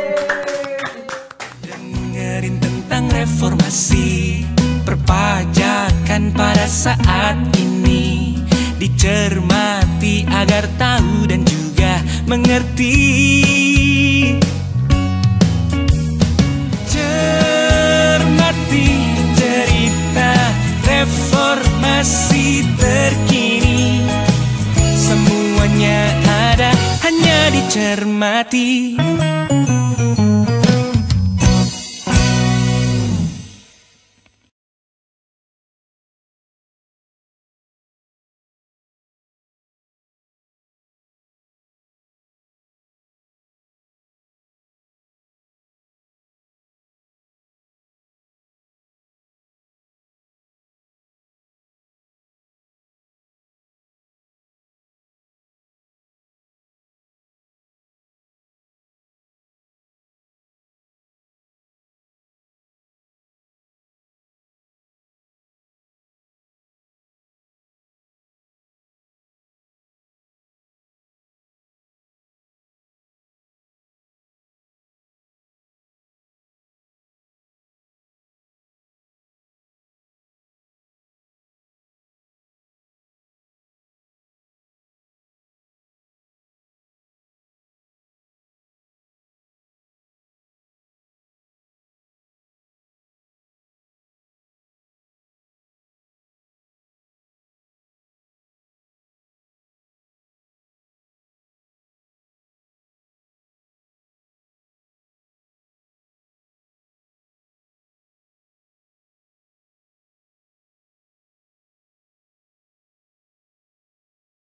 A: Dengerin tentang reformasi perpajakan pada saat ini, dicermati agar tahu dan juga mengerti. Cermati cerita reformasi terkini, semuanya ada hanya dicermati.